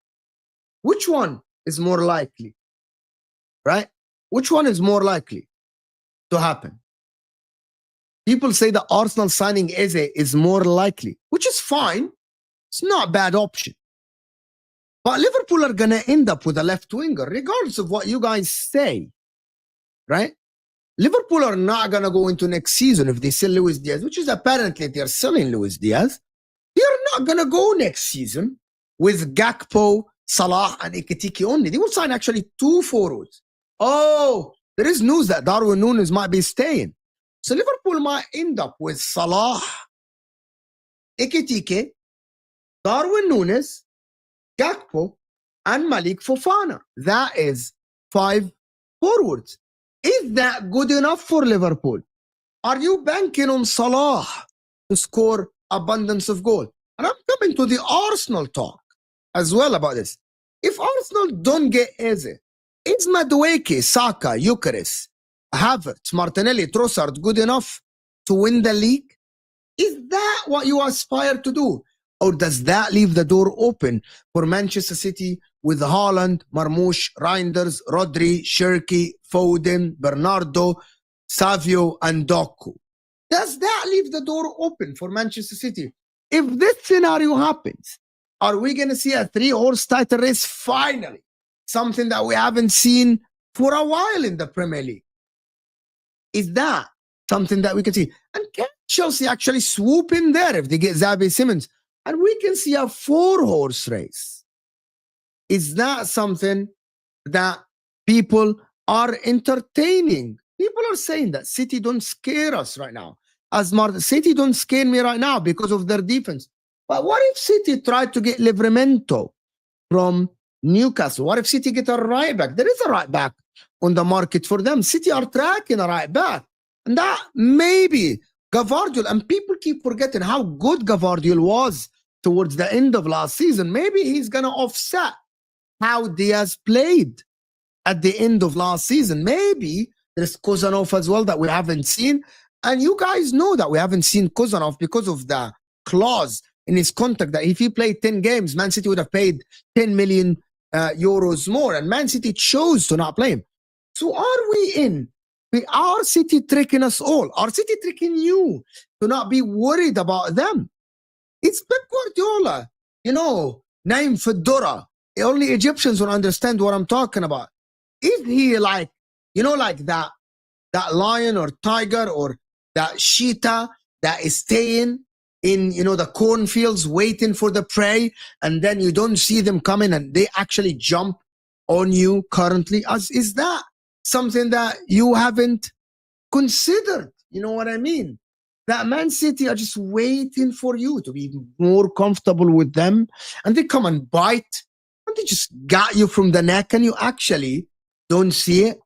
Which one is more likely? Right? Which one is more likely to happen? People say that Arsenal signing Eze is more likely, which is fine. It's not a bad option. But Liverpool are going to end up with a left winger, regardless of what you guys say. Right? Liverpool are not going to go into next season if they sell Luis Diaz, which is apparently they're selling Luis Diaz. They're not going to go next season with Gakpo, Salah, and Ekitike only. They will sign actually 2 forwards. Oh, there is news that Darwin Núñez might be staying. So Liverpool might end up with Salah, Ekitike, Darwin Núñez, Gakpo, and Malik Fofana. That is 5 forwards. Is that good enough for Liverpool? Are you banking on Salah to score abundance of goal? And I'm coming to the Arsenal talk as well about this. If Arsenal don't get Eze, is Madueke, Saka, Gyökeres, Havertz, Martinelli, Trossard good enough to win the league? Is that what you aspire to do? Or does that leave the door open for Manchester City with Haaland, Marmoush, Reinders, Rodri, Shirky, Foden, Bernardo, Savio, and Doku? Does that leave the door open for Manchester City? If this scenario happens, are we going to see a 3-horse title race finally? Something that we haven't seen for a while in the Premier League. Is that something that we can see? And can Chelsea actually swoop in there if they get Xavi Simons? And we can see a 4-horse race. Is that something that people are entertaining? People are saying that City don't scare us right now. City don't scare me right now because of their defense. But what if City tried to get Livramento from Newcastle? What if City get a right back? There is a right back on the market for them. City are tracking a right back. And that maybe Gavardiol, and people keep forgetting how good Gavardiol was towards the end of last season. Maybe he's going to offset how Diaz played at the end of last season. Maybe there's Kozanov as well that we haven't seen. And you guys know that we haven't seen Kozanov because of the clause in his contract that if he played 10 games, Man City would have paid 10 million euros more. And Man City chose to not play him. So are we in? Are City tricking us all? Are City tricking you to not be worried about them? It's Pep Guardiola, you know, Naim Fedora. Only Egyptians will understand what I'm talking about. Is he like, you know, like that lion or tiger or that cheetah that is staying in, you know, the cornfields waiting for the prey, and then you don't see them coming and they actually jump on you currently? Is that something that you haven't considered? You know what I mean? That Man City are just waiting for you to be more comfortable with them, and they come and bite, and they just got you from the neck, and you actually don't see it.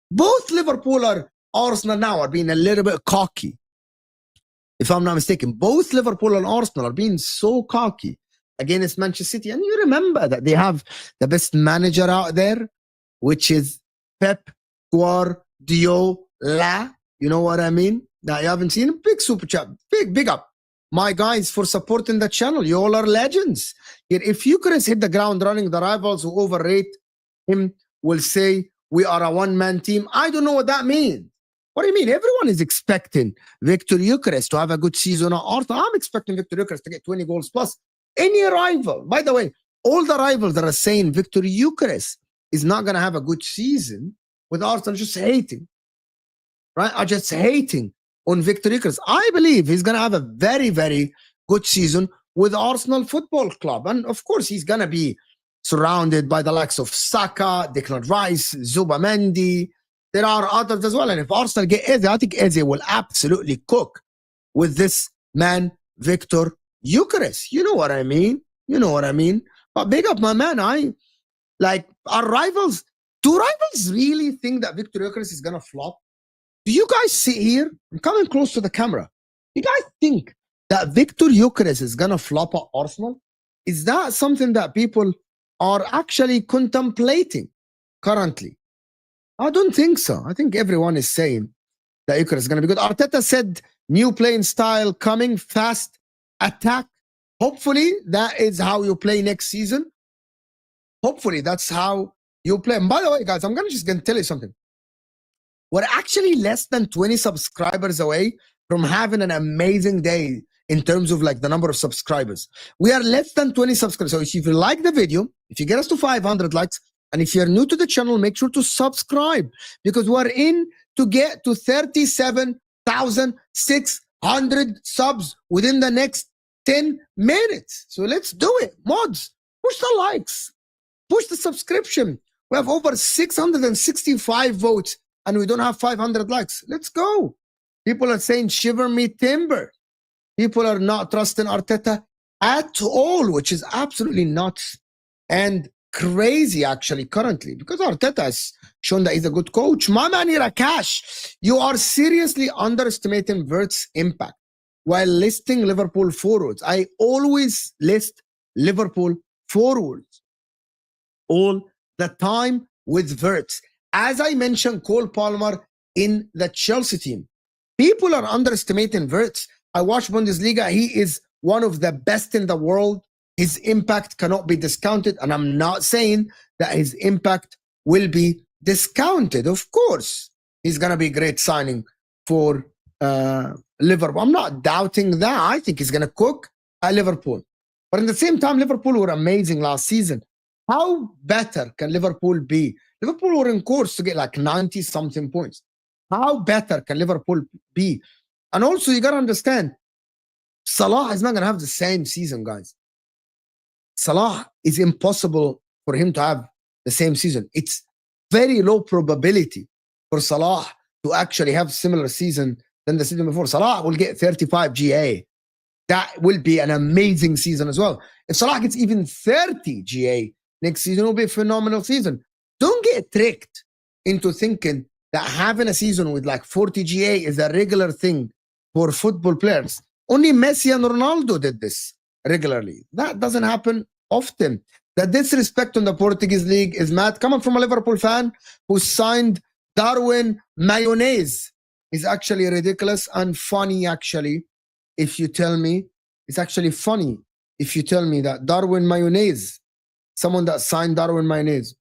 Both Liverpool or Arsenal now are being a little bit cocky. If I'm not mistaken, both Liverpool and Arsenal are being so cocky against Manchester City. And you remember that they have the best manager out there, which is Pep Guardiola. You know what I mean? Now you haven't seen him. Big super chat. Big up. My guys for supporting the channel. You all are legends. Yet if Gyökeres hit the ground running, the rivals who overrate him will say we are a one-man team. I don't know what that means. What do you mean? Everyone is expecting Viktor Gyökeres to have a good season at Arsenal. I'm expecting Viktor Gyökeres to get 20 goals plus. Any rival. By the way, all the rivals that are saying Viktor Gyökeres is not going to have a good season with Arsenal just hating. Right? Are just hating on Viktor Gyökeres. I believe he's going to have a very, very good season with Arsenal Football Club. And of course, he's going to be surrounded by the likes of Saka, Declan Rice, Zubamendi. There are others as well. And if Arsenal get Eze, I think Eze will absolutely cook with this man, Viktor Gyökeres. You know what I mean? You know what I mean? But big up my man. Our rivals, do rivals really think that Viktor Gyökeres is going to flop? Do you guys sit here? I'm coming close to the camera. You guys think that Viktor Gyökeres is going to flop at Arsenal? Is that something that people are actually contemplating currently? I don't think so. I think everyone is saying that Gyökeres is going to be good. Arteta said new playing style coming, fast attack. Hopefully that is how you play next season. Hopefully that's how you play. And by the way, guys, I'm just going to tell you something. We're actually less than 20 subscribers away from having an amazing day in terms of like the number of subscribers. We are less than 20 subscribers. So if you like the video, if you get us to 500 likes, and if you're new to the channel, make sure to subscribe, because we're in to get to 37,600 subs within the next 10 minutes. So let's do it. Mods, push the likes, push the subscription. We have over 665 votes and we don't have 500 likes. Let's go. People are saying shiver me timber. People are not trusting Arteta at all, which is absolutely nuts and crazy actually currently, because Arteta has shown that he's a good coach. My man here, Akash, you are seriously underestimating Wirtz's impact while listing Liverpool forwards. I always list Liverpool forwards all the time with Wirtz. As I mentioned, Cole Palmer in the Chelsea team. People are underestimating Wirtz. I watch Bundesliga. He is one of the best in the world. His impact cannot be discounted. And I'm not saying that his impact will be discounted. Of course, he's going to be a great signing for Liverpool. I'm not doubting that. I think he's going to cook at Liverpool. But at the same time, Liverpool were amazing last season. How better can Liverpool be? Liverpool were in course to get like 90-something points. How better can Liverpool be? And also, you got to understand, Salah is not going to have the same season, guys. Salah is impossible for him to have the same season. It's very low probability for Salah to actually have similar season than the season before. Salah will get 35 GA. That will be an amazing season as well. If Salah gets even 30 GA next season, it will be a phenomenal season. Don't get tricked into thinking that having a season with like 40 GA is a regular thing for football players. Only Messi and Ronaldo did this regularly. That doesn't happen often. The disrespect on the Portuguese league is mad. Coming from a Liverpool fan who signed Darwin Mayonnaise is actually ridiculous and funny, actually. If you tell me, it's actually funny if you tell me that Darwin Mayonnaise, someone that signed Darwin Mayonnaise,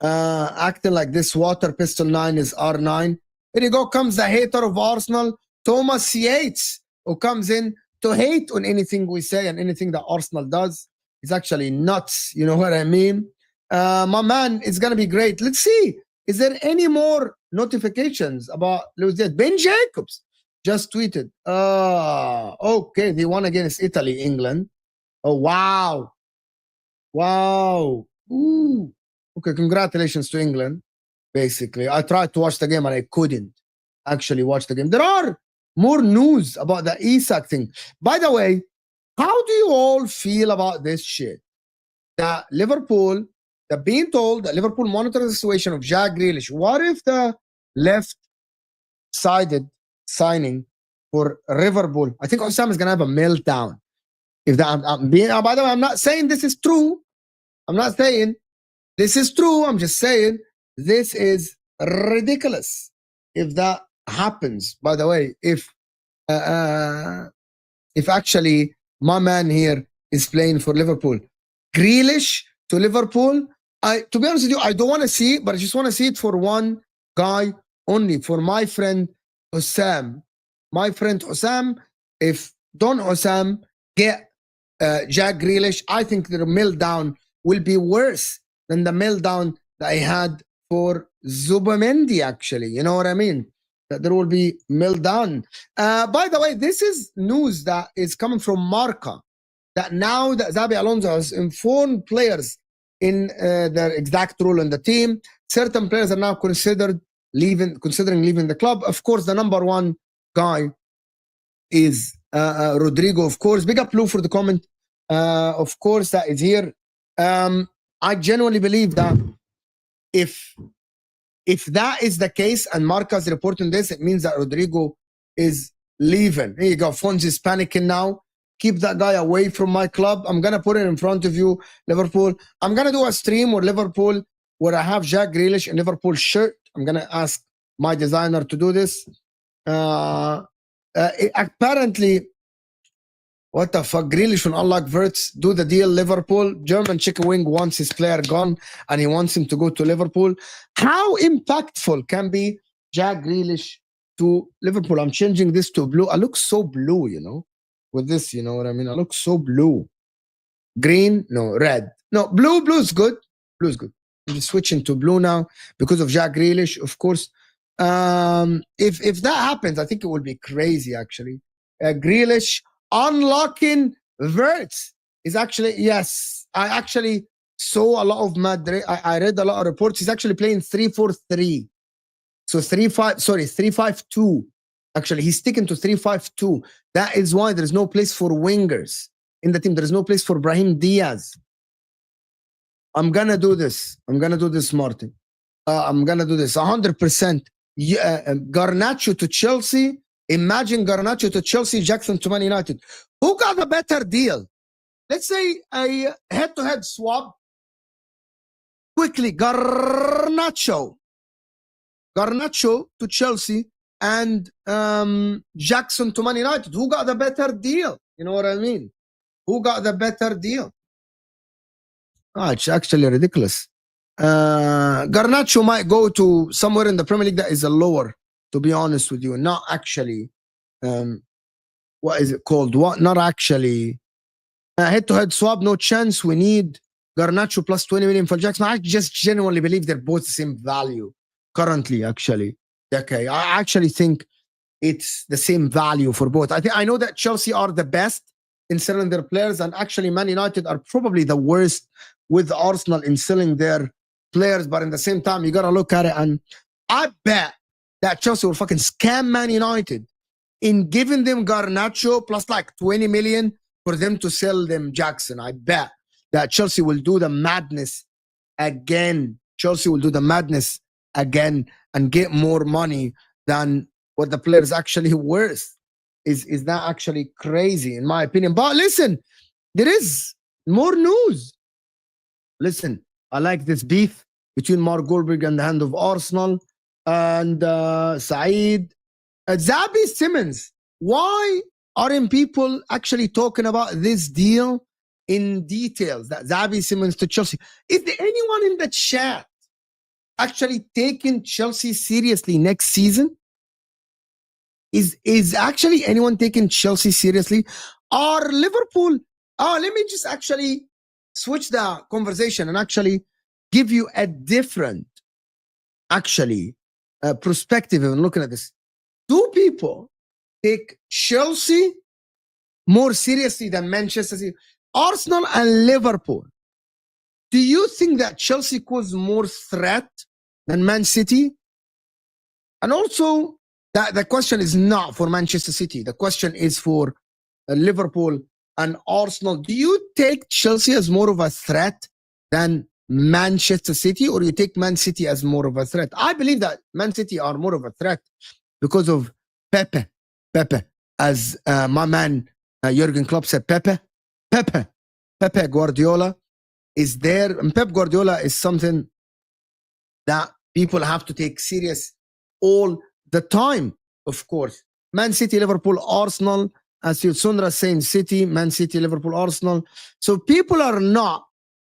acting like this water pistol 9 is R9. Here you go, comes the hater of Arsenal, Thomas Yates, who comes in to hate on anything we say and anything that Arsenal does. It's actually nuts, you know what I mean? My man, it's going to be great. Let's see. Is there any more notifications about Luis Diaz? Ben Jacobs just tweeted. Okay, they won against Italy, England. Oh, wow. Wow. Ooh. Okay, congratulations to England, basically. I tried to watch the game and I couldn't actually watch the game. There are more news about the Isak thing. By the way, how do you all feel about this shit? That Liverpool, they're being told that Liverpool monitors the situation of Jack Grealish. What if the left-sided signing for Liverpool? I think Osam is going to have a meltdown. If that, by the way, I'm not saying this is true. I'm not saying this is true. I'm just saying this is ridiculous if that happens. By the way, if actually my man here is playing for Liverpool, Grealish to Liverpool, to be honest with you, I don't want to see it, but I just want to see it for one guy only, for my friend Osam. My friend Osam, if Don Osam get Jack Grealish, I think the meltdown will be worse than the meltdown that I had for Zubamendi, actually. You know what I mean? That there will be meltdown. By the way, this is news that is coming from Marca, that now that Xabi Alonso has informed players in their exact role in the team. Certain players are now considering leaving the club. Of course, the number one guy is Rodrygo, of course. Big up Lou for the comment. Of course, that is here. I genuinely believe that if that is the case and Marca's reporting this, it means that Rodrygo is leaving. Here you go. Fonz is panicking now. Keep that guy away from my club. I'm going to put it in front of you, Liverpool. I'm going to do a stream where Liverpool, where I have Jack Grealish in Liverpool shirt. I'm going to ask my designer to do this. Apparently, what the fuck? Grealish will unlock Wirtz, do the deal, Liverpool. German chicken wing wants his player gone and he wants him to go to Liverpool. How impactful can be Jack Grealish to Liverpool? I'm changing this to blue. I look so blue, you know, with this, you know what I mean? I look so blue. Green, no, red. No, blue's good. Blue's good. I'm just switching to blue now because of Jack Grealish, of course. If that happens, I think it will be crazy, actually. Grealish unlocking Wirtz is actually, yes, I actually saw a lot of Madrid. I read a lot of reports. He's actually playing 3-4-3. So 3-5, sorry, 3-5-2. Actually, he's sticking to 3-5-2. That is why there is no place for wingers in the team. There is no place for Brahim Diaz. I'm gonna do this. Martin. I'm gonna do this 100%. Garnacho to Chelsea. Imagine Garnacho to Chelsea, Jackson to Man United. Who got a better deal? Let's say a head-to-head swap. Quickly, Garnacho to Chelsea and Jackson to Man United. Who got the better deal? You know what I mean? Who got the better deal? It's actually ridiculous. Garnacho might go to somewhere in the Premier League that is a lower, to be honest with you. Not actually, what is it called? Not actually. Head-to-head swap, no chance. We need Garnacho plus 20 million for Jackson. I just genuinely believe they're both the same value currently, actually. Okay, I actually think it's the same value for both. I know that Chelsea are the best in selling their players, and actually Man United are probably the worst with Arsenal in selling their players, but in the same time, you got to look at it, and I bet that Chelsea will fucking scam Man United in giving them Garnacho plus like 20 million for them to sell them Jackson. I bet that Chelsea will do the madness again. And get more money than what the players actually worth. Is that actually crazy, in my opinion? But listen, there is more news. Listen, I like this beef between Mark Goldberg and the hand of Arsenal and Saeed. Xavi Simons. Why aren't people actually talking about this deal in details? That Xavi Simons to Chelsea. Is there anyone in the chat actually taking Chelsea seriously next season? Is actually anyone taking Chelsea seriously? Or Liverpool? Let me just actually switch the conversation and actually give you a different perspective when looking at this. Do people take Chelsea more seriously than Manchester City? Arsenal and Liverpool. Do you think that Chelsea cause more threat than Man City? And also, that the question is not for Manchester City. The question is for Liverpool and Arsenal. Do you take Chelsea as more of a threat than Manchester City, or you take Man City as more of a threat? I believe that Man City are more of a threat because of Pepe, as my man Jurgen Klopp said, Pepe Guardiola is there. And Pep Guardiola is something that people have to take serious all the time, of course. Man City, Liverpool, Arsenal, as Sundra saying, City, Man City, Liverpool, Arsenal. So people are not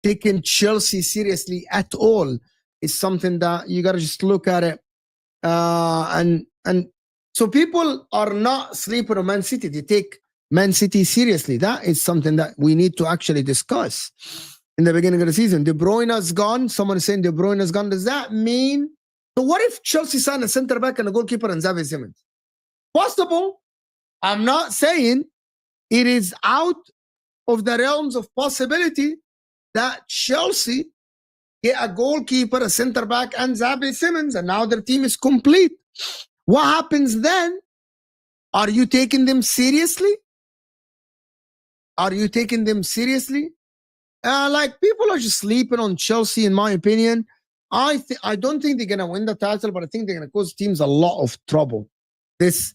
taking Chelsea seriously at all. It's something that you got to just look at it. And so people are not sleeping on Man City. They take Man City seriously. That is something that we need to actually discuss. In the beginning of the season, De Bruyne is gone. Someone is saying De Bruyne is gone. Does that mean? So what if Chelsea signed a center back and a goalkeeper and Xavi Simons? Possible. I'm not saying it is out of the realms of possibility that Chelsea get a goalkeeper, a center back, and Xavi Simons, and now their team is complete. What happens then? Are you taking them seriously? Like, people are just sleeping on Chelsea, in my opinion. I don't think they're gonna win the title, but I think they're gonna cause teams a lot of trouble this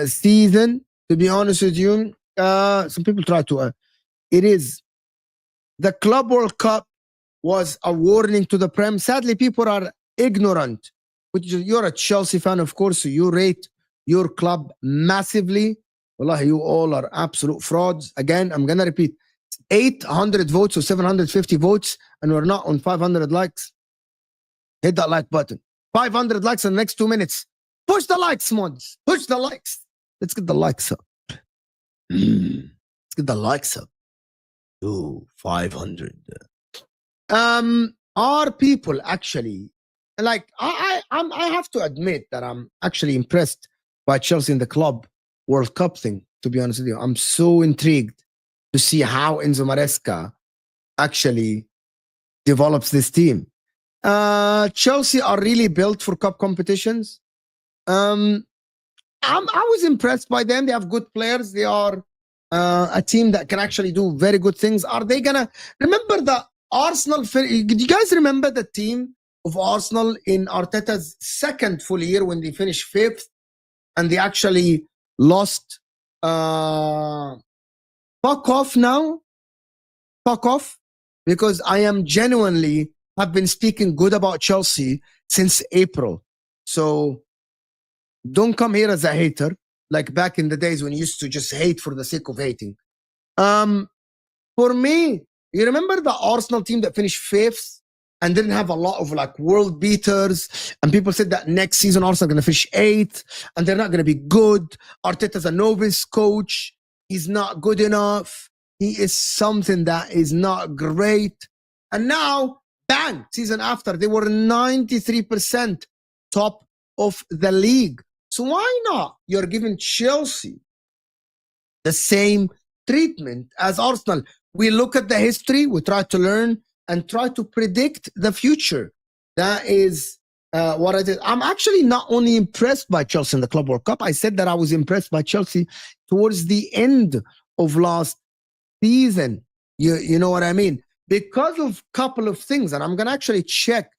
season. To be honest with you, some people try to. It is the Club World Cup was a warning to the Prem. Sadly, people are ignorant. You're a Chelsea fan, of course, so you rate your club massively. Wallahi, you all are absolute frauds. Again, I'm gonna repeat: 800 votes or 750 votes, and we're not on 500 likes. Hit that like button. 500 likes in the next 2 minutes. Push the likes, mods. Push the likes. Let's get the likes up. Let's get the likes up. Ooh, 500. Are people actually like? I have to admit that I'm actually impressed by Chelsea in the Club World Cup thing. To be honest with you, I'm so intrigued to see how Enzo Maresca actually develops this team. Chelsea are really built for cup competitions. I was impressed by them. They have good players. They are a team that can actually do very good things. Are they gonna remember the Arsenal? Do you guys remember the team of Arsenal in Arteta's second full year when they finished fifth and they actually lost? Fuck off now. Fuck off, because I am genuinely have been speaking good about Chelsea since April. So don't come here as a hater, like back in the days when you used to just hate for the sake of hating. For me, you remember the Arsenal team that finished fifth and didn't have a lot of like world beaters, and people said that next season Arsenal are going to finish eighth and they're not going to be good. Arteta's a novice coach. He's not good enough. He is something that is not great. And now, bang, season after, they were 93% top of the league. So why not? You're giving Chelsea the same treatment as Arsenal. We look at the history, we try to learn and try to predict the future. That is what I did. I'm actually not only impressed by Chelsea in the Club World Cup. I said that I was impressed by Chelsea towards the end of last season. You know what I mean? Because of a couple of things. And I'm going to actually check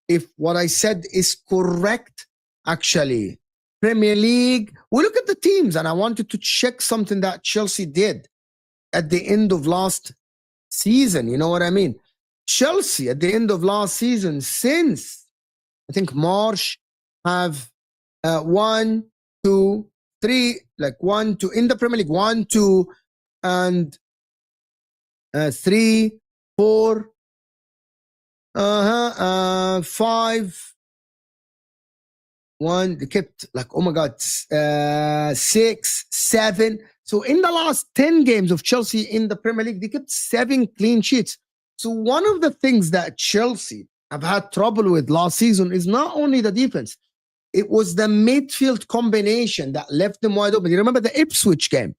if what I said is correct, actually. Premier League, we look at the teams, and I wanted to check something that Chelsea did at the end of last season. You know what I mean? Chelsea at the end of last season, since I think March, have 1, 2, 3, like 1, 2 in the Premier League, 1, 2, and 3, 4, 5. One, they kept like, oh my God, 6, 7. So in the last 10 games of Chelsea in the Premier League, they kept 7 clean sheets. So one of the things that Chelsea have had trouble with last season is not only the defense, it was the midfield combination that left them wide open. You remember the Ipswich game?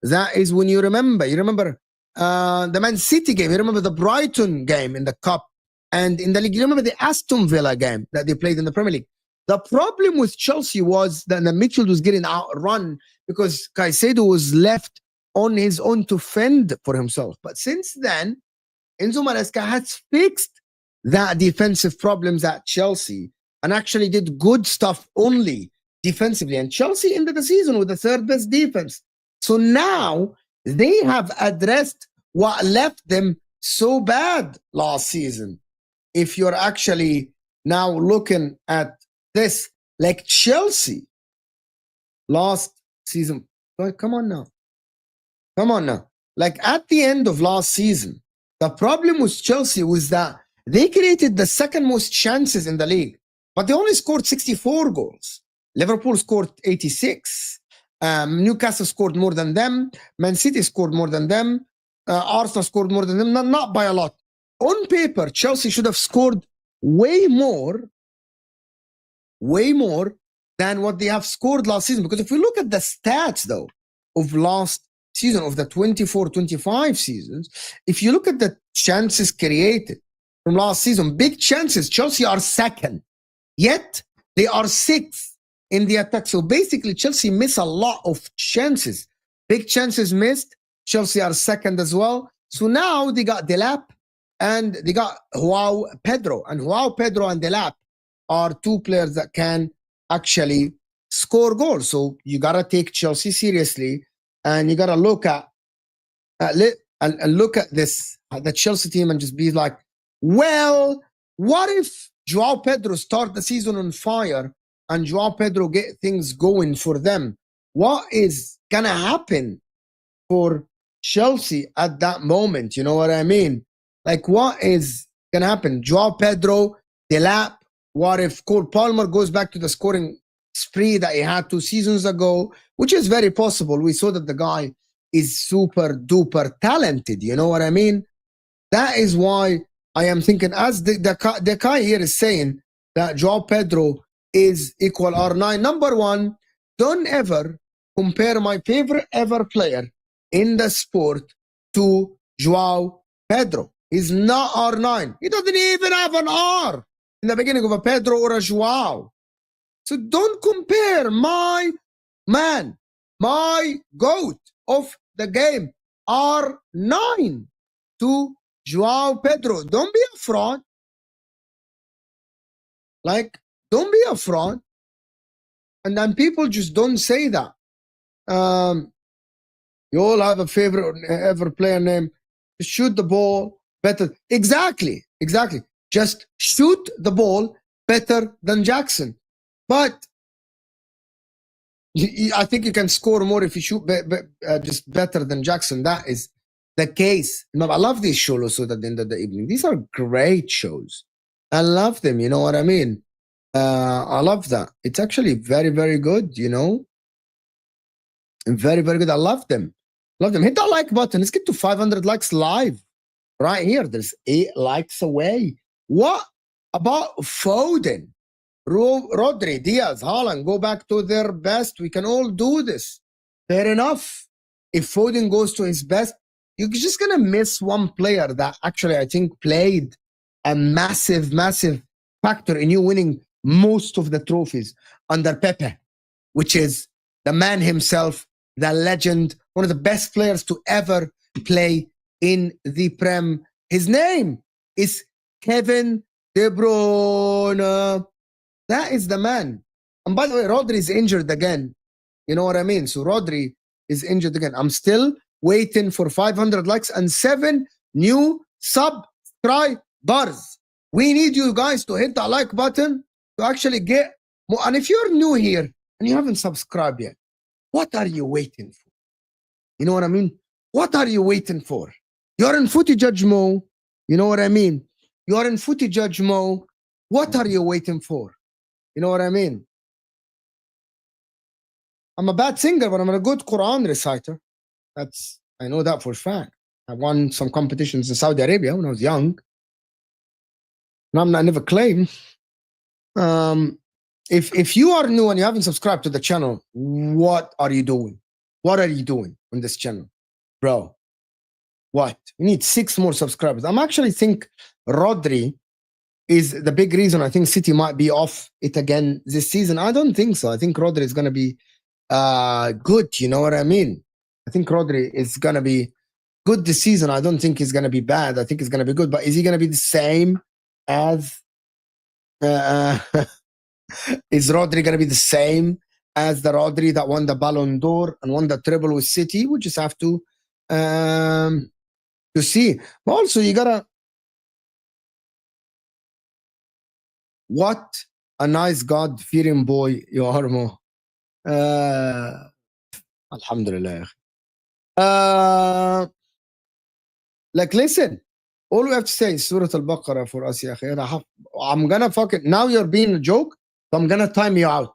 That is when you remember the Man City game. You remember the Brighton game in the Cup. And in the league, you remember the Aston Villa game that they played in the Premier League. The problem with Chelsea was that the midfield was getting outrun because Caicedo was left on his own to fend for himself. But since then, Enzo Maresca has fixed that defensive problems at Chelsea and actually did good stuff only defensively. And Chelsea ended the season with the third best defense. So now they have addressed what left them so bad last season. If you're actually now looking at this, like Chelsea last season, come on now. Like at the end of last season, the problem with Chelsea was that they created the second most chances in the league, but they only scored 64 goals. Liverpool scored 86. Newcastle scored more than them. Man City scored more than them. Arsenal scored more than them, not by a lot. On paper, Chelsea should have scored way more than what they have scored last season. Because if we look at the stats, though, of last season, of the 24-25 seasons, if you look at the chances created from last season, big chances, Chelsea are second. Yet, they are sixth in the attack. So basically, Chelsea miss a lot of chances. Big chances missed. Chelsea are second as well. So now they got Delap and they got Joao Pedro. And Joao Pedro and Delap are two players that can actually score goals. So you got to take Chelsea seriously, and you got to look at this, the Chelsea team, and just be like, well, what if Joao Pedro start the season on fire and Joao Pedro get things going for them? What is going to happen for Chelsea at that moment? You know what I mean? Like, what is going to happen? Joao Pedro, Delap. What if Cole Palmer goes back to the scoring spree that he had 2 seasons ago, which is very possible. We saw that the guy is super duper talented. You know what I mean? That is why I am thinking, as the guy here is saying, that Joao Pedro is equal R9. Number one, don't ever compare my favorite ever player in the sport to Joao Pedro. He's not R9. He doesn't even have an R in the beginning of a Pedro or a Joao. So don't compare my man, my GOAT of the game, R9 to Joao Pedro. Don't be a fraud. Like, don't be a fraud. And then people just don't say that. You all have a favorite ever player name. Shoot the ball better. Exactly. Just shoot the ball better than Jackson. But I think you can score more if you shoot just better than Jackson. That is the case. I love these shows at the end of the evening. These are great shows. I love them. You know what I mean? I love that. It's actually very, very good, you know? Very, very good. I love them. Hit that like button. Let's get to 500 likes live. Right here. There's 8 likes away. What about Foden? Rodri, Diaz, Haaland, go back to their best. We can all do this. Fair enough. If Foden goes to his best, you're just going to miss one player that actually I think played a massive, massive factor in you winning most of the trophies under Pepe, which is the man himself, the legend, one of the best players to ever play in the Prem. His name is Kevin De Bruyne. That is the man. And by the way, Rodri is injured again. You know what I mean? So Rodri is injured again. I'm still waiting for 500 likes and 7 new subscribers. We need you guys to hit that like button to actually get more. And if you're new here and you haven't subscribed yet, what are you waiting for? You know what I mean? What are you waiting for? You're in Footy Judge Mo. You know what I mean? You're in Footy Judge Mo. What are you waiting for? You know what I mean? I'm a bad singer, but I'm a good Quran reciter. I know that for a fact. I won some competitions in Saudi Arabia when I was young. And I never claimed. If you are new and you haven't subscribed to the channel, what are you doing? What are you doing on this channel? Bro, what? We need 6 more subscribers. I'm actually think Rodri is the big reason I think City might be off it again this season. I don't think so. I think Rodri is going to be good. You know what I mean? I think Rodri is going to be good this season. I don't think he's going to be bad. I think he's going to be good. But is he going to be the same as... is Rodri going to be the same as the Rodri that won the Ballon d'Or and won the treble with City? We just have to see. But also, you got to... What a nice God-fearing boy you are, Mo. Alhamdulillah. Like, listen, all we have to say is Surah Al-Baqarah for us, I'm gonna fucking... Now you're being a joke, so I'm gonna time you out.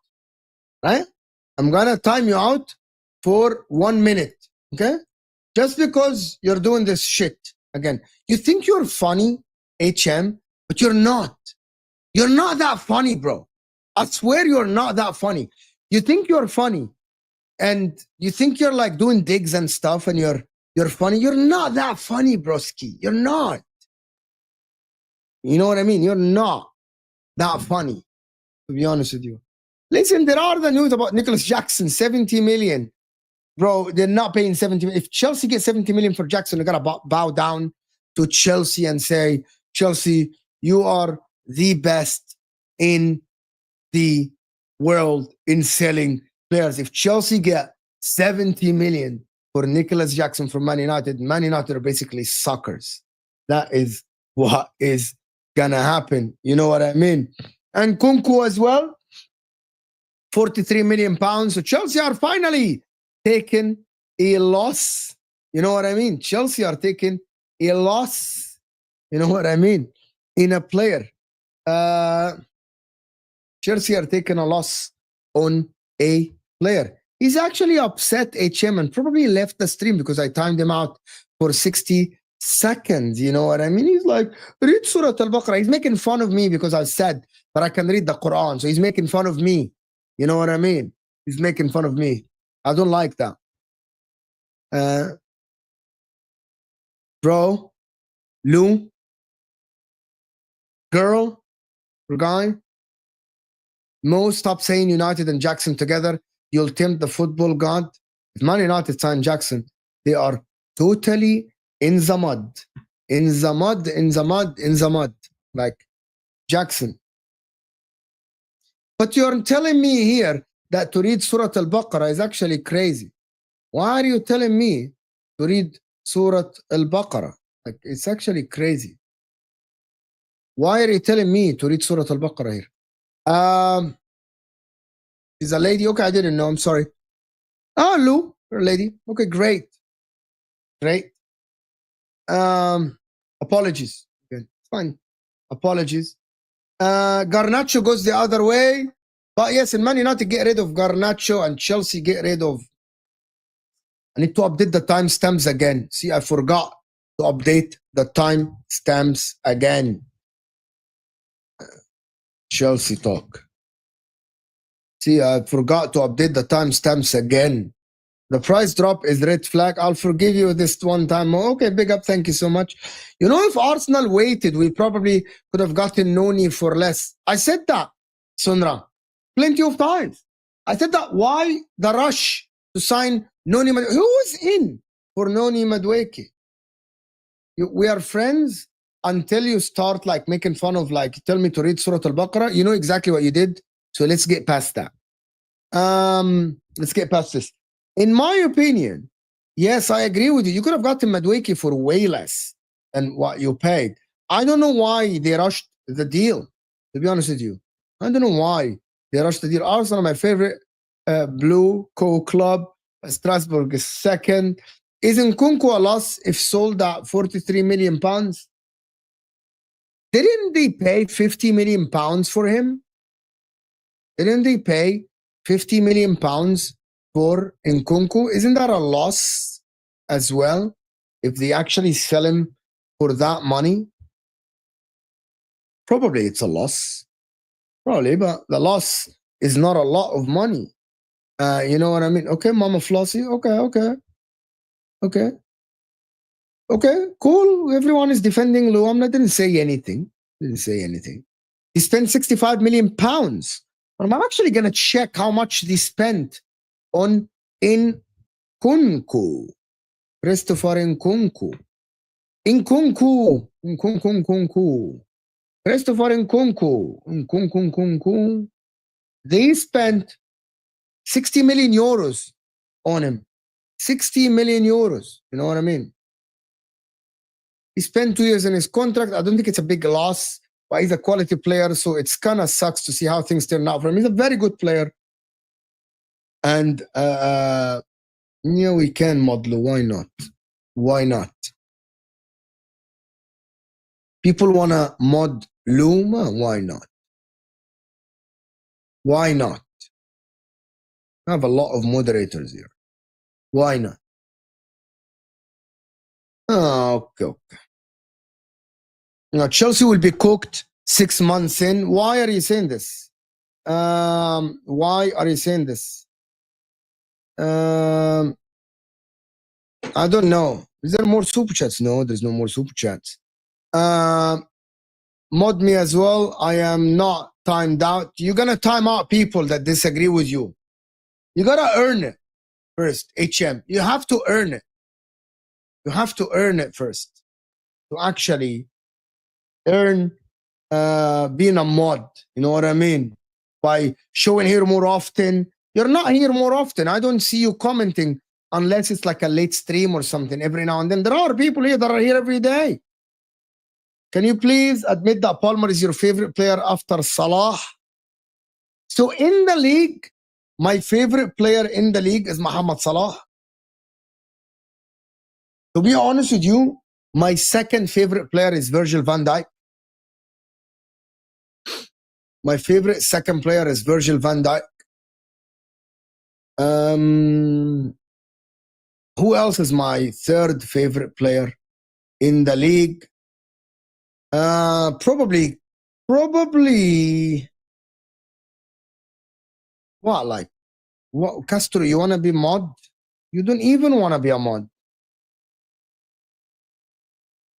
Right? I'm gonna time you out for 1 minute. Okay? Just because you're doing this shit again. You think you're funny, HM, but you're not. You're not that funny, bro. I swear you're not that funny. You think you're funny and you think you're like doing digs and stuff and you're funny. You're not that funny, broski. You're not. You know what I mean? You're not that funny, to be honest with you. Listen, there are the news about Nicholas Jackson, 70 million. Bro, they're not paying 70 million. If Chelsea gets 70 million for Jackson, they're going to bow down to Chelsea and say, Chelsea, you are the best in the world in selling players. If Chelsea get 70 million for Nicholas Jackson from Man United are basically suckers. That is what is gonna happen. You know what I mean? And Kunku as well, 43 million pounds. So Chelsea are finally taking a loss. You know what I mean? Chelsea are taking a loss. You know what I mean? In a player. Chelsea are taking a loss on a player. He's actually upset HM and probably left the stream because I timed him out for 60 seconds. You know what I mean? He's like, read Surah Al-Baqarah. He's making fun of me because I said that I can read the Quran. So he's making fun of me. You know what I mean? He's making fun of me. I don't like that. Bro, Lou, girl, or guy, Mo, stop saying United and Jackson together. you'll tempt the football god. If Man United sign Jackson, they are totally in the mud. In the mud, in the mud, in the mud. Like Jackson. But you're telling me here that to read Surah Al-Baqarah is actually crazy. Why are you telling me to read Surah Al-Baqarah? Like, it's actually crazy. Why are you telling me to read Surah Al-Baqarah here? Is a lady? Okay, I didn't know. I'm sorry. Oh, Lou, you're a lady. Okay, great. Great. Apologies. Okay, fine. Apologies. Garnacho goes the other way. But yes, in Man United, get rid of Garnacho, and Chelsea get rid of. I need to update the timestamps again. See, I forgot to update the timestamps again. Chelsea talk. See, I forgot to update the timestamps again. The price drop is red flag. I'll forgive you this one time. Okay, big up. Thank you so much. You know, if Arsenal waited, we probably could have gotten Noni for less. I said that, Sunra, plenty of times. I said that. Why the rush to sign Noni? Who is in for Noni Madueke? We are friends until you start like making fun of, like, tell me to read Surah Al-Baqarah. You know exactly what you did. So let's get past that. Let's get past this. In my opinion, yes, I agree with you. You could have gotten Madueke for way less than what you paid. I don't know why they rushed the deal, to be honest with you. I don't know why they rushed the deal. Arsenal, my favorite blue club. Strasbourg is second. Is Nkunku a loss if sold at 43 million pounds? Didn't they pay 50 million pounds for him? Didn't they pay 50 million pounds for Nkunku? Isn't that a loss as well if they actually sell him for that money? Probably it's a loss. Probably, but the loss is not a lot of money. You know what I mean? Okay, Mama Flossie. Okay, cool. Everyone is defending Luamna. Didn't say anything. He spent 65 million pounds. I'm actually going to check how much they spent on Nkunku. Christopher Nkunku. Christopher Nkunku. They spent 60 million euros on him. 60 million euros. You know what I mean? He spent 2 years in his contract. I don't think it's a big loss, but he's a quality player, so it's kind of sucks to see how things turn out for him. He's a very good player. And yeah, we can model. Why not? Why not? People want to mod Luma. Why not? Why not? I have a lot of moderators here. Why not? Oh, okay. Now, Chelsea will be cooked 6 months in. Why are you saying this? Why are you saying this? I don't know. Is there more super chats? No, there's no more super chats. Mod me as well. I am not timed out. You're going to time out people that disagree with you. You got to earn it first, HM. You have to earn it. You have to earn it first to actually earn being a mod. You know what I mean? By showing here more often. You're not here more often. I don't see you commenting unless it's like a late stream or something every now and then. There are people here that are here every day. Can you please admit that Palmer is your favorite player after Salah? So in the league, my favorite player in the league is Mohamed Salah. To be honest with you, my second favorite player is Virgil van Dijk. My favorite second player is Virgil van Dijk. Who else is my third favorite player in the league? Probably. What, like, what, Castro? You want to be mod? You don't even want to be a mod.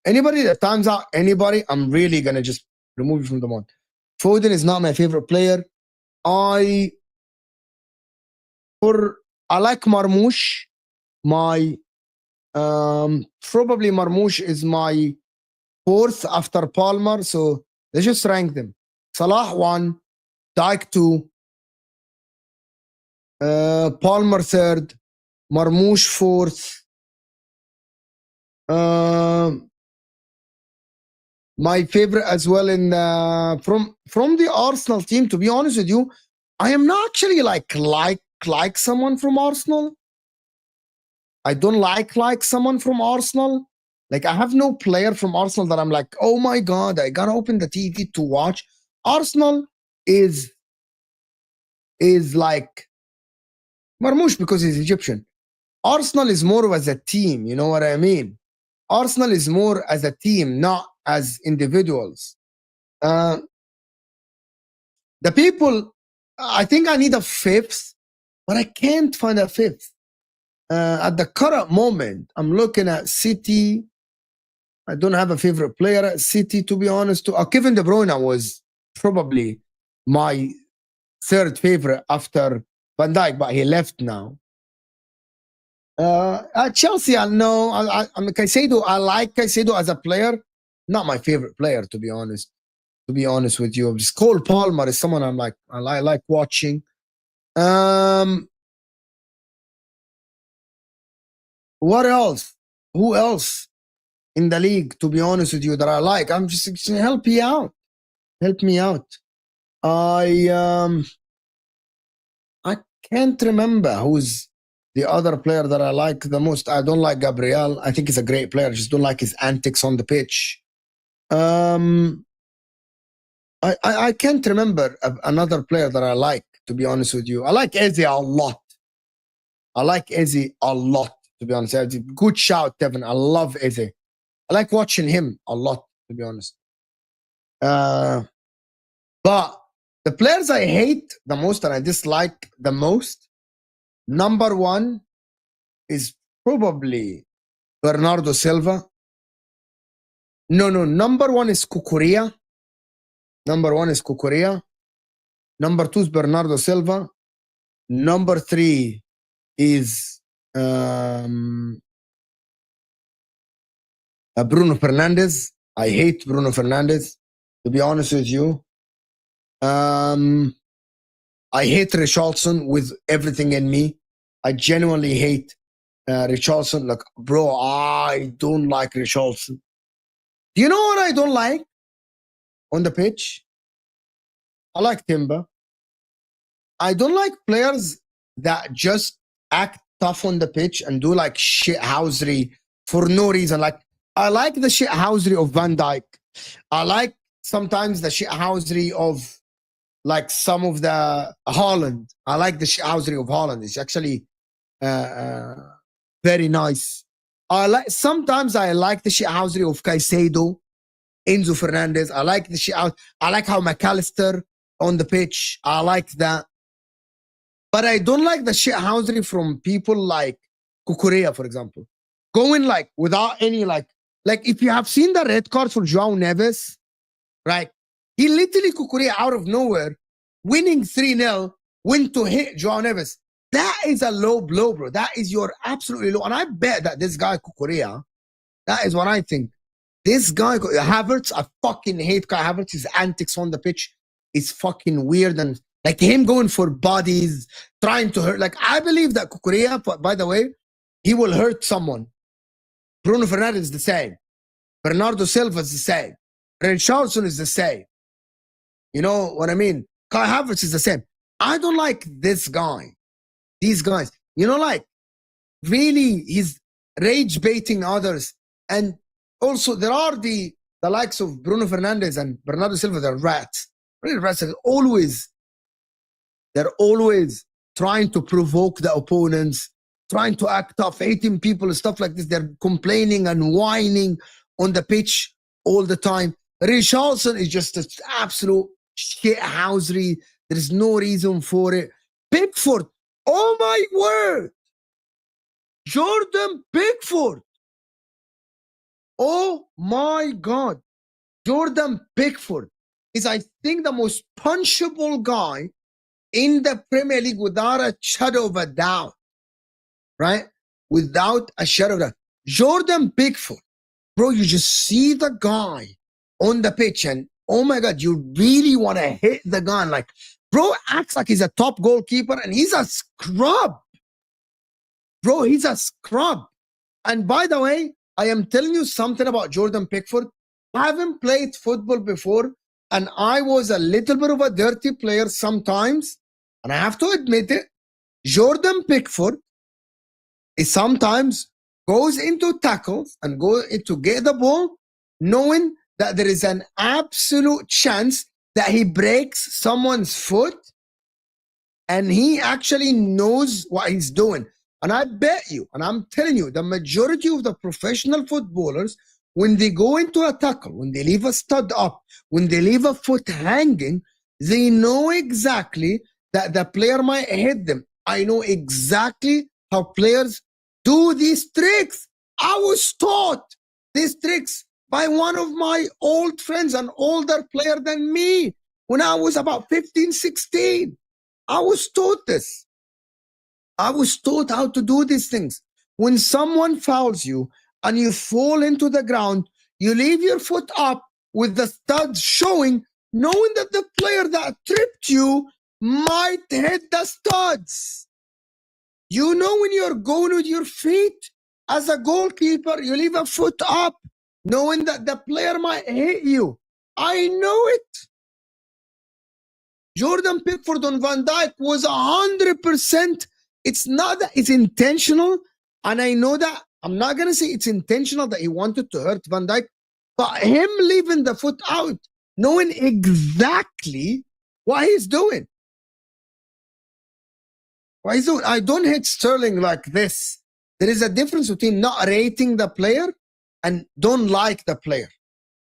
Anybody that times out anybody, I'm really gonna just remove you from the mod. Foden is not my favorite player. I I like Marmoush. My probably Marmoush is my fourth after Palmer. So let's just rank them. Salah 1, Dyke 2, Palmer 3rd, Marmoush 4th. My favorite as well in from the Arsenal team. To be honest with you, I am not actually like someone from Arsenal. I don't like someone from Arsenal. Like I have no player from Arsenal that I'm like, oh my god, I gotta open the TV to watch. Arsenal is like Marmoush because he's Egyptian. Arsenal is more as a team, you know what I mean? Arsenal is more as a team, not as individuals. The people, I think I need a fifth, but I can't find a fifth. At the current moment, I'm looking at City. I don't have a favorite player at City, to be honest. Kevin De Bruyne was probably my third favorite after Van Dijk, but he left now. At Chelsea, I know. I'm Caicedo. I like Caicedo as a player. Not my favorite player, to be honest. To be honest with you, just Cole Palmer is someone I'm like. I like watching. What else? Who else in the league? To be honest with you, that I like. I'm just help me out. Help me out. I can't remember who's the other player that I like the most. I don't like Gabriel. I think he's a great player. I just don't like his antics on the pitch. I can't remember another player that I like, to be honest with you. I like Eze a lot. I like Eze a lot, to be honest. Good shout, Devin. I love Eze. I like watching him a lot, to be honest. But the players I hate the most and I dislike the most, number one is probably Bernardo Silva. No, number one is Cucurella. Number two is Bernardo Silva. Number three is Bruno Fernandes. I hate Bruno Fernandes, to be honest with you. I hate Richarlison with everything in me. I genuinely hate Richarlison. Like, bro, I don't like Richarlison. Do you know what I don't like on the pitch? I like Timber. I don't like players that just act tough on the pitch and do like shithousery for no reason. Like, I like the shithousery of Van Dijk. I like sometimes the shithousery of like some of the Haaland. I like the shithousery of Haaland. It's actually very nice. Sometimes I like the shithousery of Caicedo, Enzo Fernandez. I like the shit out. I like how McAllister on the pitch. I like that. But I don't like the shithousery from people like Cucurella, for example. Going like without any like if you have seen the red card for João Neves, right? He literally, Cucurella out of nowhere, winning 3-0, went to hit João Neves. That is a low blow, bro. That is your absolutely low. And I bet that this guy, Cucurella, that is what I think. This guy, Havertz, I fucking hate Kai Havertz. His antics on the pitch is fucking weird. And like him going for bodies, trying to hurt. Like, I believe that Cucurella, by the way, he will hurt someone. Bruno Fernandes is the same. Bernardo Silva is the same. Richarlison is the same. You know what I mean? Kai Havertz is the same. I don't like this guy. These guys. You know, like, really, he's rage baiting others. And also, there are the likes of Bruno Fernandes and Bernardo Silva. They're rats. Really rats. They're always trying to provoke the opponents, trying to act tough, hating people and stuff like this. They're complaining and whining on the pitch all the time. Richarlison is just an absolute shithousery. There is no reason for it. Pickford. Oh my word. Jordan Pickford. Oh my God. Jordan Pickford is, I think, the most punchable guy in the Premier League without a shadow of a doubt, right? Without a shadow of a doubt. Jordan Pickford, bro, you just see the guy on the pitch and oh my God, you really want to hit the gun. Like, bro acts like he's a top goalkeeper and he's a scrub. Bro, he's a scrub. And by the way, I am telling you something about Jordan Pickford. I haven't played football before, and I was a little bit of a dirty player sometimes, and I have to admit it. Jordan Pickford is sometimes goes into tackles and goes to get the ball, knowing that there is an absolute chance that he breaks someone's foot, and he actually knows what he's doing. And I bet you, and I'm telling you, the majority of the professional footballers, when they go into a tackle, when they leave a stud up, when they leave a foot hanging, they know exactly that the player might hit them. I know exactly how players do these tricks. I was taught these tricks by one of my old friends, an older player than me, when I was about 15, 16. I was taught this. I was taught how to do these things. When someone fouls you and you fall into the ground, you leave your foot up with the studs showing, knowing that the player that tripped you might hit the studs. You know, when you're going with your feet as a goalkeeper, you leave a foot up, knowing that the player might hit you. I know it. Jordan Pickford on Van Dijk was 100%. It's not that it's intentional, and I know that. I'm not going to say it's intentional that he wanted to hurt Van Dijk, but him leaving the foot out, knowing exactly what he's doing. What he's doing. I don't hate Sterling like this. There is a difference between not rating the player and don't like the player.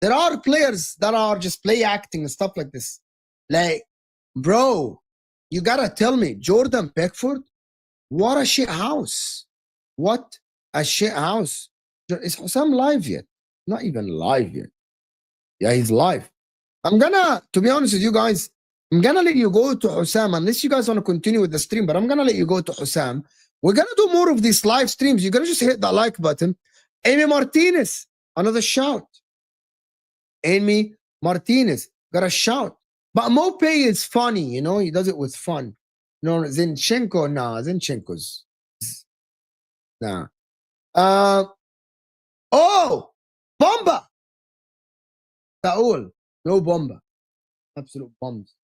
There are players that are just play acting and stuff like this. Like, bro, you got to tell me, Jordan Pickford, what a shit house. What a shit house. Is Hussam live yet? Not even live yet. Yeah, he's live. To be honest with you guys, I'm going to let you go to Hussam, unless you guys want to continue with the stream, but I'm going to let you go to Hussam. We're going to do more of these live streams. You're going to just hit that like button. Amy Martinez, another shout. Amy Martinez, got a shout. But Mope is funny, you know, he does it with fun. No, Zinchenko, nah, Zinchenko's. Nah. Oh, Bomba. Saul, no Bomba. Absolute bombs.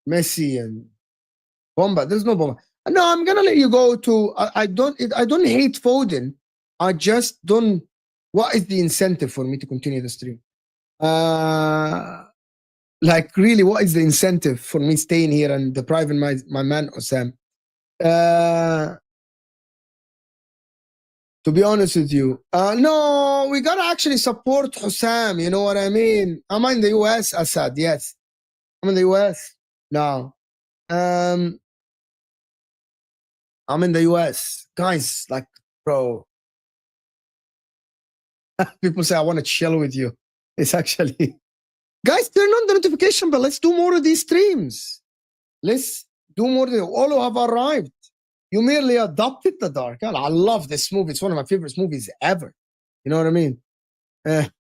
Messi and Bomba. There's no Bomba. No, I'm gonna let you go to. I don't hate Foden. I just don't. What is the incentive for me to continue the stream? Like, really, what is the incentive for me staying here and depriving my man Osam? To be honest with you, no, we gotta actually support Hussam. You know what I mean? Am I in the US, Assad? Yes. I'm in the US. No. I'm in the US. Guys, like, bro. People say I want to chill with you. It's actually... Guys, turn on the notification bell. Let's do more of these streams. Let's do more. All who have arrived. You merely adopted the dark. I love this movie. It's one of my favorite movies ever. You know what I mean? I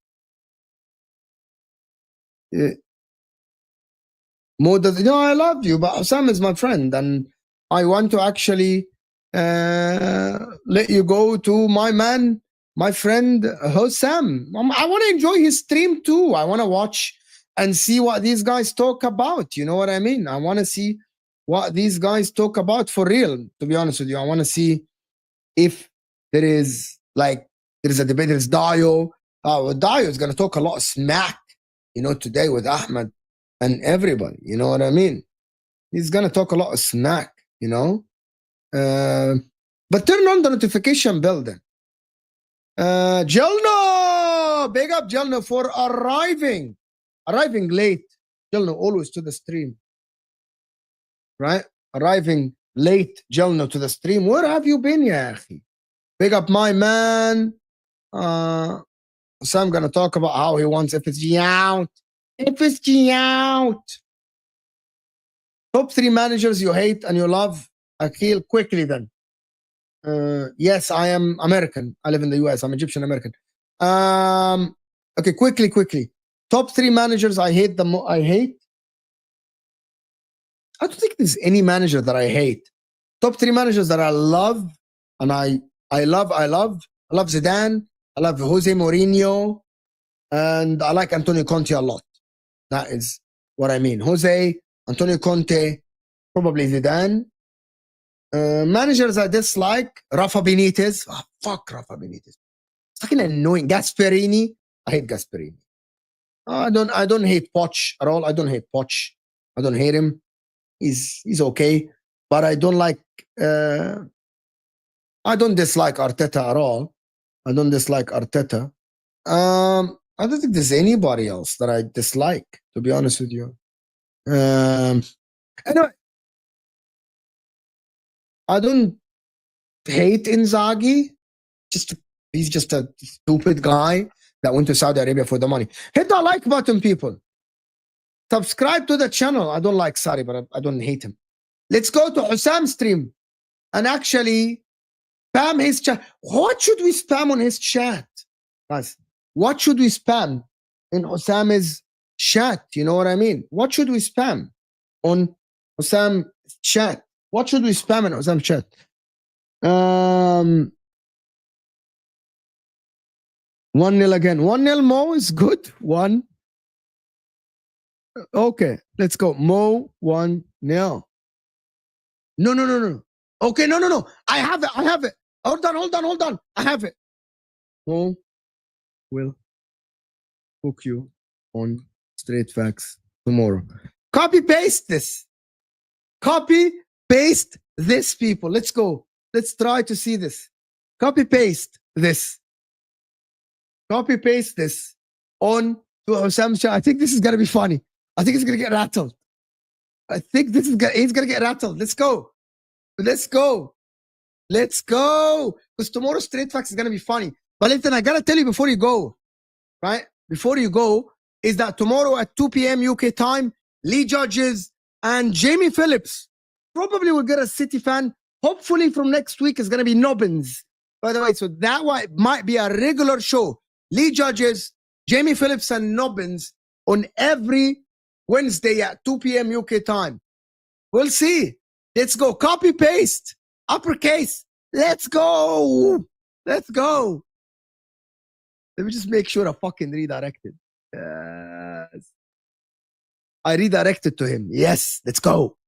love you, but Sam is my friend, and I want to actually let you go to my man, my friend Hussam. I want to enjoy his stream too. I want to watch and see what these guys talk about. You know what I mean? I want to see what these guys talk about for real, to be honest with you. I want to see if there is a debate. There's Dio. Dio is going to talk a lot of smack, you know, today with Ahmed and everybody. You know what I mean? He's going to talk a lot of smack, you know. But turn on the notification bell then. Jelno! Big up Jelno for arriving late. Jelno always to the stream. Right? Arriving late, Jelno, to the stream. Where have you been, ya akhi? Big up my man. So I'm going to talk about how he wants FSG out. FSG out. Top 3 managers you hate and you love. Akil, quickly then. Yes, I am American. I live in the US. I'm Egyptian American. Okay, quickly. Top 3 managers I hate I hate. I don't think there's any manager that I hate. Top 3 managers that I love, and I love Zidane. I love Jose Mourinho, and I like Antonio Conte a lot. That is what I mean. Jose, Antonio Conte, probably Zidane. Managers I dislike, Rafa Benitez. Oh, fuck Rafa Benitez. It's fucking annoying. Gasperini. I hate Gasperini. I don't hate Poch at all. I don't hate Poch. I don't hate him. He's okay. But I don't like I don't dislike Arteta at all. I don't dislike Arteta. I don't think there's anybody else that I dislike, to be honest with you. Anyway, I don't hate Inzaghi. He's just a stupid guy that went to Saudi Arabia for the money. Hit the like button, people. Subscribe to the channel. I don't like Sari, but I don't hate him. Let's go to Husam's stream and actually spam his chat. What should we spam on his chat? Guys, what should we spam in Husam's chat? You know what I mean? What should we spam on Husam's chat? What should we spam in Husam's chat? 1-0 again. 1-0 Mo is good. 1. Okay, let's go. Mo 1-0. No. Okay, no. I have it. Hold on. I have it. Mo will book you on Straight Facts tomorrow. Copy paste this, people. Let's go. Let's try to see this. Copy paste this on to Husam's chat. I think this is gonna be funny. I think he's gonna get rattled. He's gonna get rattled. Let's go. Because tomorrow's Straight Facts is gonna be funny. But listen, I gotta tell you before you go, right? Before you go, is that tomorrow at 2 p.m. UK time, Lee Judges and Jamie Phillips probably will get a City fan. Hopefully from next week is gonna be Nobbins. By the way, so that might be a regular show. Lee Judges, Jamie Phillips, and Nobbins on every Wednesday at 2 p.m. UK time. We'll see. Let's go. Copy paste. Uppercase. Let's go. Let me just make sure I fucking redirected. Yes. I redirected to him. Yes. Let's go.